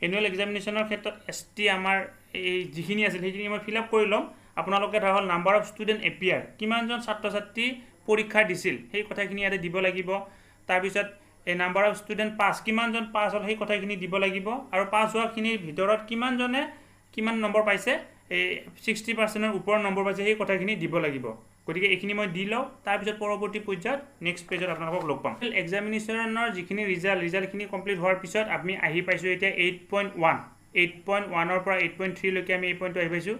এনুৱেল এক্সামিনেশ্যনৰ ক্ষেত্ৰত ST আমাৰ এই যিখিনি আছিল সেইখিনি মই ফিল আপ কৰি ল'ম। আপোনালোকে ধৰা হ'ল নাম্বাৰ অফ ষ্টুডেণ্ট এপিয়াৰ, কিমানজন ছাত্ৰ ছাত্ৰী পৰীক্ষা দিছিল সেই কথাখিনি ইয়াতে দিব লাগিব। তাৰপিছত এই নাম্বাৰ অফ ষ্টুডেণ্ট পাছ, কিমানজন পাছ হ'ল সেই কথাখিনি দিব লাগিব। আৰু পাছ হোৱাখিনিৰ ভিতৰত কিমানজনে কিমান নম্বৰ পাইছে, এই 60%ৰ ওপৰৰ নম্বৰ পাইছে সেই কথাখিনি দিব লাগিব। গতিকে এইখিনি মই দি লওঁ, তাৰপিছত পৰৱৰ্তী পৰ্যায়ত নেক্সট পেজত আপোনালোকক লগ পাম। এক্সামিনেশ্যনৰ যিখিনি ৰিজাল্টখিনি কমপ্লিট হোৱাৰ পিছত আমি আহি পাইছোঁ এতিয়া 8.1ৰ পৰা 8.3লৈকে আমি এই পইণ্টটো আহি পাইছোঁ।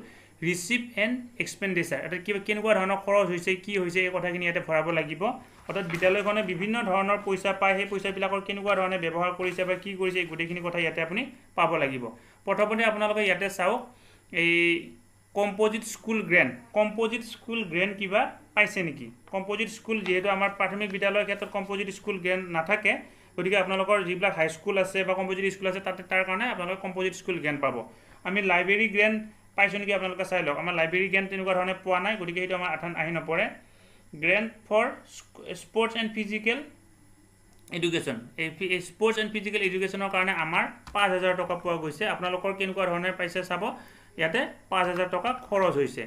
ৰিচিভ এণ্ড এক্সপেণ্ডিচাৰ, অৰ্থাৎ কিবা কেনেকুৱা ধৰণৰ খৰচ হৈছে, কি হৈছে এই কথাখিনি ইয়াতে ভৰাব লাগিব। অৰ্থাৎ বিদ্যালয়খনে বিভিন্ন ধৰণৰ পইচা পায়, সেই পইচাবিলাকৰ কেনেকুৱা ধৰণে ব্যৱহাৰ কৰিছে বা কি কৰিছে এই গোটেইখিনি কথা ইয়াতে আপুনি পাব লাগিব। প্ৰথমতে আপোনালোকে ইয়াতে চাওক, এই কম্পজিট স্কুল গ্ৰেণ্ট কিবা পাইছে নেকি। কম্পজিট স্কুল যিহেতু আমাৰ প্ৰাথমিক বিদ্যালয়ৰ ক্ষেত্ৰত কম্পজিট স্কুল গ্ৰেণ্ট নাথাকে, গতিকে আপোনালোকৰ যিবিলাক হাইস্কুল আছে বা কম্পজিট স্কুল আছে তাতে তাৰ কাৰণে আপোনালোকে কম্পজিট স্কুল গ্ৰেণ্ট পাব। আমি লাইব্ৰেৰী গ্ৰেণ্ট পাইছোঁ নেকি আপোনালোকে চাই লওক। আমাৰ লাইব্ৰেৰী গ্ৰেণ্ট তেনেকুৱা ধৰণে পোৱা নাই, গতিকে সেইটো আমাৰ আহি নপৰে। Grant for sports and physical education, এই স্পৰ্টছ এণ্ড ফিজিকেল এডুকেশ্যনৰ কাৰণে আমাৰ 5,000 টকা পোৱা গৈছে। আপোনালোকৰ কেনেকুৱা ধৰণে পাইছে চাব, ইয়াতে 5,000 টকা খৰচ হৈছে।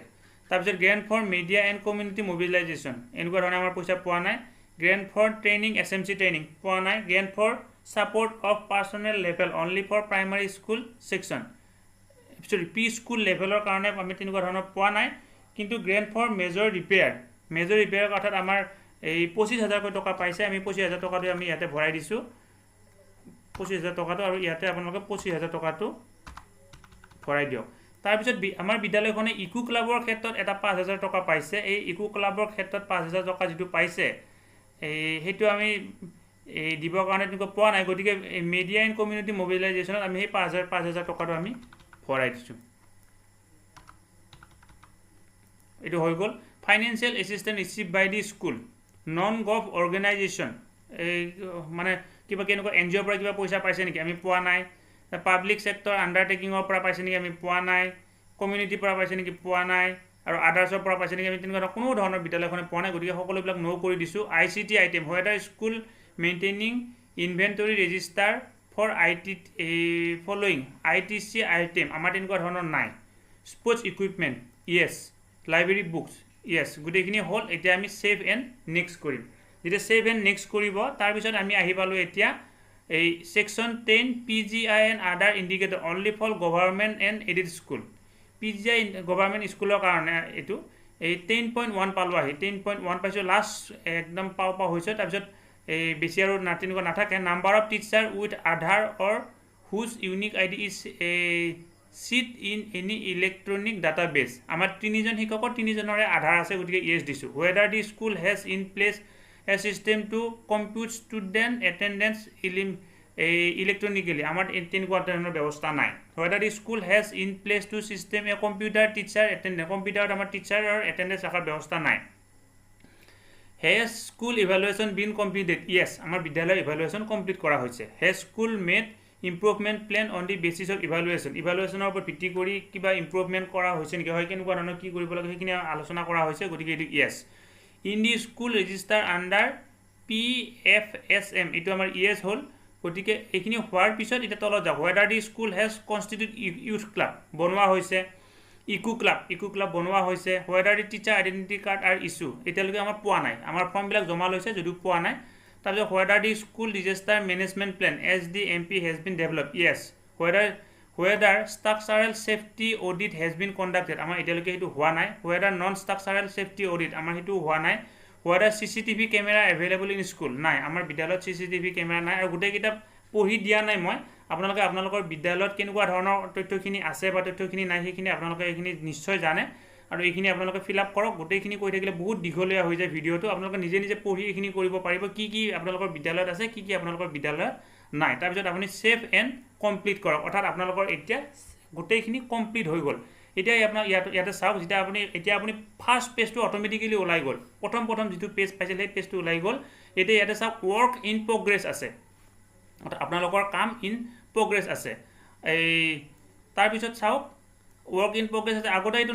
তাৰপিছত grant for media and community mobilisation, এনেকুৱা ধৰণে আমাৰ পইচা পোৱা নাই। Grant for training, SMC training পোৱা নাই। Grant for support of personnel level only for primary school section, pre school লেভেলৰ কাৰণে আমি তেনেকুৱা ধৰণৰ পোৱা নাই। কিন্তু গ্ৰেণ্ট ফৰ মেজৰ ৰিপেয়াৰ অৰ্থাৎ আমাৰ এই 25,000 টকা পাইছে। আমি 25,000 টকাটো আমি ইয়াতে ভৰাই দিছোঁ, 25,000 টকাটো, আৰু ইয়াতে আপোনালোকে 25,000 টকাটো ভৰাই দিয়ক। তাৰপিছত আমাৰ বিদ্যালয়খনে ইকো ক্লাবৰ ক্ষেত্ৰত এটা 5,000 টকা পাইছে। এই ইকো ক্লাবৰ ক্ষেত্ৰত 5,000 টকা যিটো পাইছে, সেইটো আমি দিবৰ কাৰণে তেনেকুৱা পোৱা নাই। গতিকে মিডিয়া এণ্ড কমিউনিটি মবিলাইজেশ্যনত আমি সেই 5,000 টকাটো আমি ভৰাই দিছোঁ। এইটো হৈ গ'ল। Financial assistant received by the school, non gov organisation, এই মানে কিবা কেনেকুৱা NGOৰ পৰা কিবা পইচা পাইছে নেকি, আমি পোৱা নাই। পাব্লিক ছেক্টৰ আণ্ডাৰটেকিঙৰ পৰা পাইছে নেকি, আমি পোৱা নাই। কমিউনিটিৰ পৰা পাইছে নেকি, পোৱা নাই। আৰু আদাৰ্ছৰ পৰা পাইছে নেকি, আমি তেনেকুৱা কোনো ধৰণৰ বিদ্যালয়খনে পোৱা নাই। গতিকে সকলোবিলাক ন' কৰি দিছোঁ। ICT item, whether school maintaining inventory register for following ITC item, আমাৰ তেনেকুৱা ধৰণৰ নাই। Sports equipment, yes. Library books, yes. গোটেইখিনি হ'ল। এতিয়া আমি সেভ এণ্ড নেক্সট কৰিম। যেতিয়া সেভ এণ্ড নেক্সট কৰিব, তাৰপিছত আমি আহি পালোঁ এতিয়া এই section 10 PGI and other indicator only for government and aided school. PGI government স্কুলৰ কাৰণে এইটো এই 10.1 পালোঁ। আহি 10.1 পাইছোঁ, লাষ্ট একদম পাওঁ হৈছে। তাৰপিছত এই বেছি আৰু তেনেকুৱা নাথাকে। Number of teacher with Aadhaar or whose unique ID is seeded in any electronic database. আমাৰ 3জন শিক্ষকৰ 3জনৰে আধাৰ আছে, গতিকে য়েছ দিছোঁ। Whether the school has in place a system to compute student attendance electronically, আমাৰ তেনেকুৱা ধৰণৰ ব্যৱস্থা নাই। Whether the school has in place to system a computer teacher attendance, কম্পিউটাৰত আমাৰ টিচাৰৰ এটেণ্ডেঞ্চ ৰখাৰ ব্যৱস্থা নাই। Has school evaluation been completed, য়েছ। আমাৰ বিদ্যালয়ৰ ইভালুৱেশ্যন কমপ্লিট কৰা হৈছে। Has school made improvement plan on the basis of ইভালুৱেশ্যনৰ ওপৰত ভিত্তি কৰি কিবা ইম্প্ৰুভমেণ্ট কৰা হৈছে নেকি, হয় কেনেকুৱা ধৰণৰ কি কৰিব লাগে সেইখিনি আলোচনা কৰা হৈছে, গতিকে এইটো yes. In the school register under PFSM এইটো আমাৰ ইয়েছ হ'ল গতিকে এইখিনি হোৱাৰ পিছত এতিয়া তলত যাওক whether the school has constituted youth club বনোৱা হৈছে ইকো ক্লাব বনোৱা হৈছে whether the teacher identity card are issue এতিয়ালৈকে আমাৰ পোৱা নাই আমাৰ ফৰ্মবিলাক জমা লৈছে যদিও পোৱা নাই তাৰপিছত whether the school disaster management plan SDMP has been developed yes whether structural safety audit has been conducted আমাৰ এতিয়ালৈকে সেইটো হোৱা নাই whether non structural safety audit আমাৰ সেইটো হোৱা নাই whether CCTV camera available in school নাই আমাৰ বিদ্যালয়ত CCTV camera নাই আৰু গোটেই কিতাপ পঢ়ি দিয়া নাই মই আপোনালোকে আপোনালোকৰ বিদ্যালয়ত কেনেকুৱা ধৰণৰ তথ্যখিনি আছে বা তথ্যখিনি নাই সেইখিনি আপোনালোকে এইখিনি নিশ্চয় জানে আৰু এইখিনি আপোনালোকে ফিল আপ কৰক গোটেইখিনি কৈ থাকিলে বহুত দীঘলীয়া হৈ যায় ভিডিঅ'টো আপোনালোকে নিজে নিজে পঢ়ি এইখিনি কৰিব পাৰিব কি কি আপোনালোকৰ বিদ্যালয়ত আছে কি কি আপোনালোকৰ বিদ্যালয়ত নাই তাৰপিছত আপুনি সেভ এণ্ড কমপ্লিট কৰক অৰ্থাৎ আপোনালোকৰ এতিয়া গোটেইখিনি কমপ্লিট হৈ গ'ল এতিয়া আপোনাৰ ইয়াতে চাওক যেতিয়া আপুনি ফাৰ্ষ্ট পেজটো অটোমেটিক্যালি ওলাই গ'ল প্ৰথম যিটো পেজ পাইছিল সেই পেজটো ওলাই গ'ল এতিয়া ইয়াতে চাওক ৱৰ্ক ইন প্ৰগ্ৰেছ আছে আপোনালোকৰ কাম ইন প্ৰগ্ৰেছ আছে এই তাৰপিছত চাওক ৱৰ্ক ইন প্ৰগ্ৰেছ আছে আগতে এইটো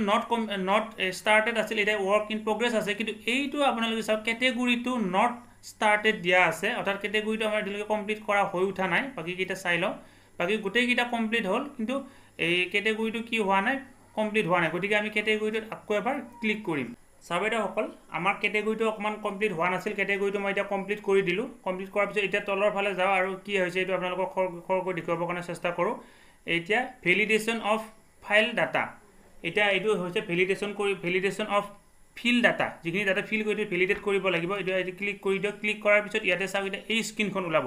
নট ষ্টাৰ্টেড আছিল এতিয়া ৱৰ্ক ইন প্ৰগ্ৰেছ আছে কিন্তু এইটো আপোনালোকে চাওক কেটেগৰীটো নট ষ্টাৰ্টেড দিয়া আছে অৰ্থাৎ কেটেগৰীটো আমাৰ এতিয়ালৈকে কমপ্লিট কৰা হৈ উঠা নাই বাকীকেইটা চাই লওঁ বাকী গোটেইকেইটা কমপ্লিট হ'ল কিন্তু এই কেটেগৰীটো কি হোৱা নাই কমপ্লিট হোৱা নাই গতিকে আমি কেটেগৰীটোত আকৌ এবাৰ ক্লিক কৰিম চাবইদেউসকল আমাৰ কেটেগৰীটো অকণমান কমপ্লিট হোৱা নাছিল কেটেগৰীটো মই এতিয়া কমপ্লিট কৰি দিলোঁ কমপ্লিট কৰাৰ পিছত এতিয়া তলৰ ফালে যাওঁ আৰু কি হৈছে এইটো আপোনালোকক খৰকৈ দেখুৱাবৰ কাৰণে চেষ্টা কৰোঁ এতিয়া ভেলিডেশ্যন অফ ফাইল ডাটা এতিয়া এইটো হৈছে ভেলিডেশ্যন অফ ফিল ডাটা যিখিনি ডাটা ফিল কৰি ভেলিডেট কৰিব লাগিব এইটো ক্লিক কৰি দিয়ক ক্লিক কৰাৰ পিছত ইয়াতে চাওক এতিয়া এই স্ক্ৰীনখন ওলাব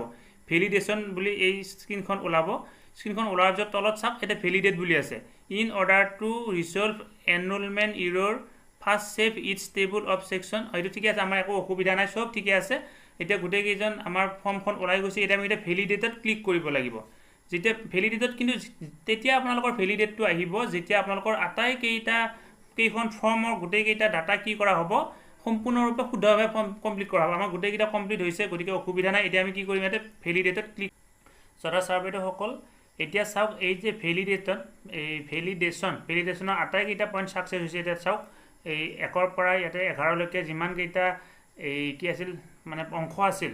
ভেলিডেশ্যন বুলি এই স্ক্ৰীনখন ওলাব স্ক্ৰীনখন ওলোৱাৰ পিছত তলত চাওক এটা ভেলিডেট বুলি আছে in order to resolve enrolment error first save its table of section এইটো ঠিকে আছে আমাৰ একো অসুবিধা নাই চব ঠিকে আছে এতিয়া গোটেইকেইজন আমাৰ ফৰ্মখন ওলাই গৈছে এতিয়া আমি এতিয়া ভেলিডেটত ক্লিক কৰিব লাগিব যেতিয়া ভেলিডেটত কিন্তু তেতিয়া আপোনালোকৰ ভেলিডেটটো আহিব যেতিয়া আপোনালোকৰ কেইখন ফৰ্মৰ গোটেইকেইটা ডাটা কি কৰা হ'ব সম্পূৰ্ণৰূপে শুদ্ধভাৱে কমপ্লিট কৰা হ'ব আমাৰ গোটেইকেইটা কমপ্লিট হৈছে গতিকে অসুবিধা নাই এতিয়া আমি কি কৰিম ইয়াতে ভেলিডেটত ক্লিক ছাৰ-বাইদেউসকল এতিয়া চাওক এই যে ভেলিডেশ্যনৰ আটাইকেইটা পইণ্ট ছাকচেছ হৈছে এতিয়া চাওক এই 1ৰ পৰা ইয়াতে 11লৈকে যিমানকেইটা এই কি আছিল মানে অংশ আছিল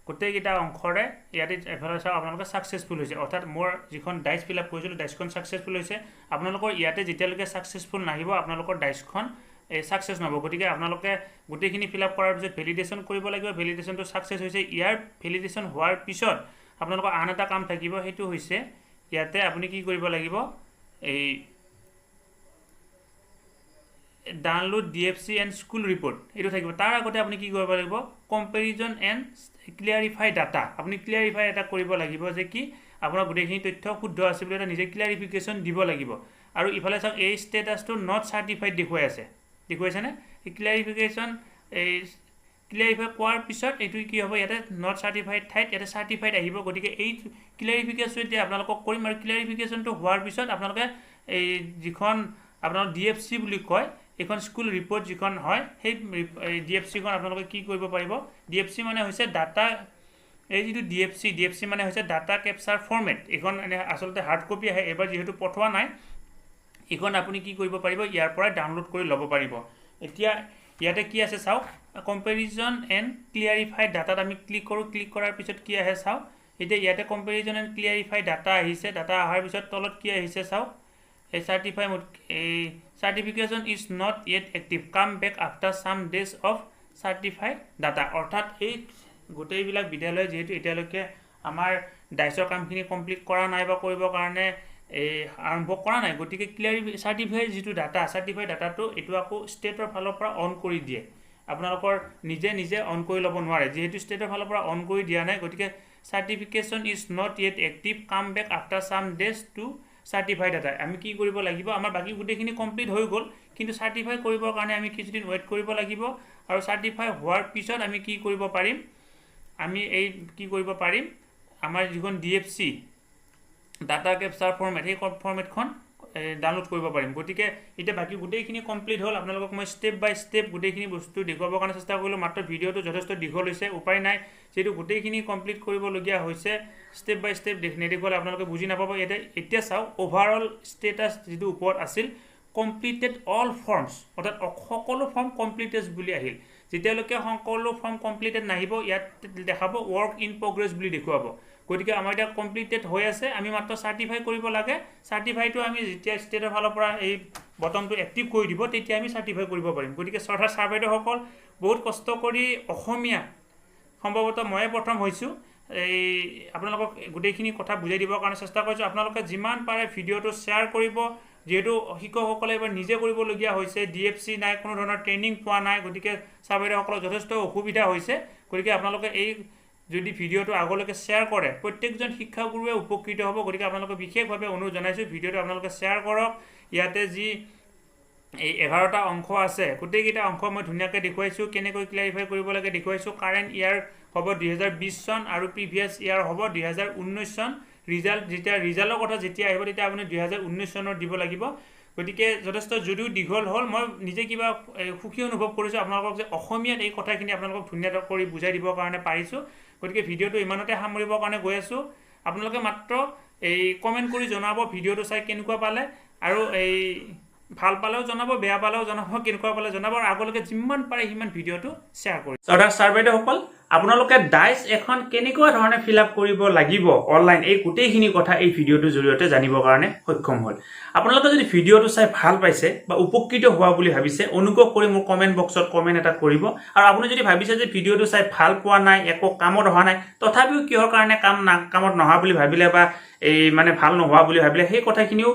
গোটেইকেইটা অংশৰে ইয়াতে এফালে চাওক আপোনালোকে ছাকচেছফুল হৈছে অৰ্থাৎ মোৰ যিখন ডাইচ ফিল আপ কৰিছিলোঁ ডাইচখন ছাকচেছফুল হৈছে আপোনালোকৰ ইয়াতে যেতিয়ালৈকে ছাকচেছফুল নাহিব আপোনালোকৰ ডাইচখন ছাকচেছ নহ'ব গতিকে আপোনালোকে গোটেইখিনি ফিল আপ কৰাৰ পিছত ভেলিডেশ্যন কৰিব লাগিব ভেলিডেশ্যনটো ছাকচেছ হৈছে ইয়াৰ ভেলিডেশ্যন হোৱাৰ পিছত আপোনালোকৰ আন এটা কাম থাকিব সেইটো হৈছে ইয়াতে আপুনি কি কৰিব লাগিব এই download DFC and school report এইটো থাকিব তাৰ আগতে আপুনি কি কৰিব লাগিব কম্পেৰিজন এণ্ড ক্লিয়াৰিফাই ডাটা আপুনি ক্লিয়াৰিফাই এটা কৰিব লাগিব যে কি আপোনাৰ গোটেইখিনি তথ্য শুদ্ধ আছে বুলি এটা নিজে ক্লিয়াৰিফিকেশ্যন দিব লাগিব আৰু ইফালে চাওক এই ষ্টেটাছটো নট চাৰ্টিফাইড দেখুৱাইছেনে এই ক্লিয়াৰিফিকেশ্যন এই ক্লিয়াৰিফাই কৰাৰ পিছত এইটো কি হ'ব ইয়াতে নট চাৰ্টিফাইড ঠাইত ইয়াতে চাৰ্টিফাইড আহিব গতিকে এই ক্লিয়াৰিফিকেশ্যন এতিয়া আপোনালোকক কৰিম আৰু ক্লিয়াৰিফিকেশ্যনটো হোৱাৰ পিছত আপোনালোকে এই যিখন আপোনালোক DFC বুলি কয় এখন স্কুল ৰিপৰ্ট যিখন হয় সেই DFCখন আপোনালোকে কি কৰিব পাৰিব DFC মানে হৈছে ডাটা এই যিটো DFC মানে হৈছে ডাটা কেপচাৰ ফৰ্মেট এইখন আচলতে হাৰ্ড কপি আহে এবাৰ যিহেতু পঠোৱা নাই এইখন আপুনি কি কৰিব পাৰিব ইয়াৰ পৰা ডাউনলোড কৰি ল'ব পাৰিব এতিয়া ইয়াতে কি আছে চাওক কম্পেৰিজন এণ্ড ক্লিয়াৰিফাই ডাটাত আমি ক্লিক কৰোঁ ক্লিক কৰাৰ পিছত কি আহে চাওক এতিয়া ইয়াতে কম্পেৰিজন এণ্ড ক্লিয়াৰিফাই ডাটা আহিছে ডাটা অহাৰ পিছত তলত কি আহিছে চাওক এই certification is not yet active come back after some days of certified data অৰ্থাৎ এই গোটেইবিলাক বিদ্যালয় যেহেতু এতিয়ালৈকে আমাৰ ডাইচৰ কামখিনি কমপ্লিট কৰা নাই বা কৰিবৰ কাৰণে এই আৰম্ভ কৰা নাই গতিকে চাৰ্টিফাইড যিটো চাৰ্টিফাইড ডাটাটো এইটো আকৌ ষ্টেটৰ ফালৰ পৰা অন কৰি দিয়ে আপোনালোকৰ নিজে অন কৰি ল'ব নোৱাৰে যেহেতু ষ্টেটৰ ফালৰ পৰা অন কৰি দিয়া নাই গতিকে certification is not yet active come back after some days to certified data আমি কি কৰিব লাগিব আমাৰ বাকি গোটেইখিনি কমপ্লিট হৈ গ'ল কিন্তু সাৰ্টিফাই কৰিবৰ কাৰণে আমি কিছুদিন ওয়েট কৰিব লাগিব আৰু সাৰ্টিফাই হোৱাৰ পিছত আমি কি কৰিব পাৰিম আমি এই কি কৰিব পাৰিম আমাৰ যিখন DFC ডাটা কেপচাৰ ফৰ্মেট এই ফৰ্মেটখন ডাউনলোড কৰিব পাৰিম গতিকে এটা বাকি গোটেইখিনি কমপ্লিট হ'ল আপোনালোকক মই স্টেপ বাই স্টেপ গোটেইখিনি বস্তু দেখুৱাবৰ কাৰণে চেষ্টা কৰিলোঁ মাত্ৰ ভিডিঅটো যথেষ্ট দীঘল হৈছে উপায় নাই যেটো গোটেইখিনি কমপ্লিট কৰিবলগীয়া হৈছে স্টেপ বাই স্টেপ নেদেখুৱালে আপোনালোকে বুজি নাপাব এতিয়া চাও ওভাৰঅল ষ্টেটাছ যেটো ওপৰত আছিল completed all forms অৰ্থাৎ সকলো ফৰ্ম কমপ্লিটেড বুলি আহিল যেতিয়ালৈকে সকলো ফৰ্ম কমপ্লিটেড নাহিব ইয়াত দেখাব ৱৰ্ক ইন প্ৰগ্ৰেছ বুলি দেখুৱাব গতিকে আমাৰ এতিয়া কমপ্লিটেড হৈ আছে আমি মাত্ৰ চাৰ্টিফাই কৰিব লাগে চাৰ্টিফাইটো আমি যেতিয়া ষ্টেটৰ ফালৰ পৰা এই বটনটো এক্টিভ কৰি দিব তেতিয়া আমি চাৰ্টিফাই কৰিব পাৰিম গতিকে শ্ৰদ্ধা ছাৰ বাইদেউসকল বহুত কষ্ট কৰি অসমীয়া সম্ভৱতঃ ময়ে প্ৰথম হৈছোঁ এই আপোনালোকক গোটেইখিনি কথা বুজাই দিবৰ কাৰণে চেষ্টা কৰিছোঁ আপোনালোকে যিমান পাৰে ভিডিঅ'টো শ্বেয়াৰ কৰিব যেহেতু শিক্ষকসকলে এবাৰ নিজে কৰিবলগীয়া হৈছে DFC নাই কোনো ধৰণৰ ট্ৰেইনিং পোৱা নাই গতিকে ছাৰ বাইদেউসকলৰ যথেষ্ট অসুবিধা হৈছে গতিকে আপোনালোকে এই যদি ভিডিঅ'টো আগলৈকে শ্বেয়াৰ কৰে প্ৰত্যেকজন শিক্ষাগুৰুৱে উপকৃত হ'ব গতিকে আপোনালোকে বিশেষভাৱে অনুৰোধ জনাইছোঁ ভিডিঅ'টো আপোনালোকে শ্বেয়াৰ কৰক ইয়াতে যি এই 11টা অংশ আছে গোটেইকেইটা অংশ মই ধুনীয়াকৈ দেখুৱাইছোঁ কেনেকৈ ক্লিয়াৰিফাই কৰিব লাগে দেখুৱাইছোঁ কাৰেণ্ট ইয়াৰ হ'ব 2020 চন আৰু প্ৰিভিয়াছ ইয়াৰ হ'ব 2019 চন ৰিজাল্ট যেতিয়া ৰিজাল্টৰ কথা যেতিয়া আহিব তেতিয়া আপুনি 2019 চনৰ দিব লাগিব গতিকে যথেষ্ট যদিও দীঘল হ'ল মই নিজে কিবা সুখী অনুভৱ কৰিছোঁ আপোনালোকক যে অসমীয়াত এই কথাখিনি আপোনালোকক ধুনীয়াকৈ কৰি বুজাই দিবৰ কাৰণে পাৰিছোঁ গতিকে ভিডিঅ'টো ইমানতে সামৰিবৰ কাৰণে গৈ আছোঁ আপোনালোকে মাত্ৰ এই কমেণ্ট কৰি জনাব ভিডিঅ'টো চাই কেনেকুৱা পালে আৰু এই ভাল পালেও জনাব বেয়া পালেও জনাব কেনেকুৱা পালে জনাব আৰু আগলৈকে যিমান পাৰে সিমান ভিডিঅ'টো শ্বেয়াৰ কৰিব শ্ৰদ্ধা ছাৰ বাইদেউসকল আপোনালোকে ডাইচ এখন কেনেকুৱা ধৰণে ফিল আপ কৰিব লাগিব অনলাইন এই গোটেইখিনি কথা এই ভিডিঅ'টোৰ জৰিয়তে জানিবৰ কাৰণে সক্ষম হ'ল আপোনালোকে যদি ভিডিঅ'টো চাই ভাল পাইছে বা উপকৃত হোৱা বুলি ভাবিছে অনুগ্ৰহ কৰি মোৰ কমেণ্ট বক্সত কমেণ্ট এটা কৰিব আৰু আপুনি যদি ভাবিছে যে ভিডিঅ'টো চাই ভাল পোৱা নাই একো কামত অহা নাই তথাপিও কিহৰ কাৰণে কামত নহা বুলি ভাবিলে বা এই মানে ভাল নোহোৱা বুলি ভাবিলে সেই কথাখিনিও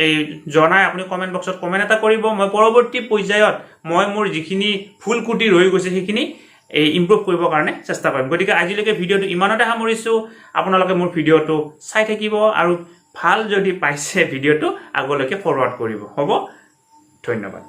এই জনাই আপুনি কমেণ্ট বক্সত কমেণ্ট এটা কৰিব মই পৰৱৰ্তী পৰ্যায়ত মই মোৰ যিখিনি ফুল কুটি ৰৈ গৈছে সেইখিনি এই ইমপ্ৰুভ কৰিবৰ কাৰণে চেষ্টা কৰিম গতিকে আজিলৈকে ভিডিঅ'টো ইমানতে সামৰিছোঁ আপোনালোকে মোৰ ভিডিঅ'টো চাই থাকিব আৰু ভাল যদি পাইছে ভিডিঅ'টো আগলৈকে ফৰৱাৰ্ড কৰিব হ'ব ধন্যবাদ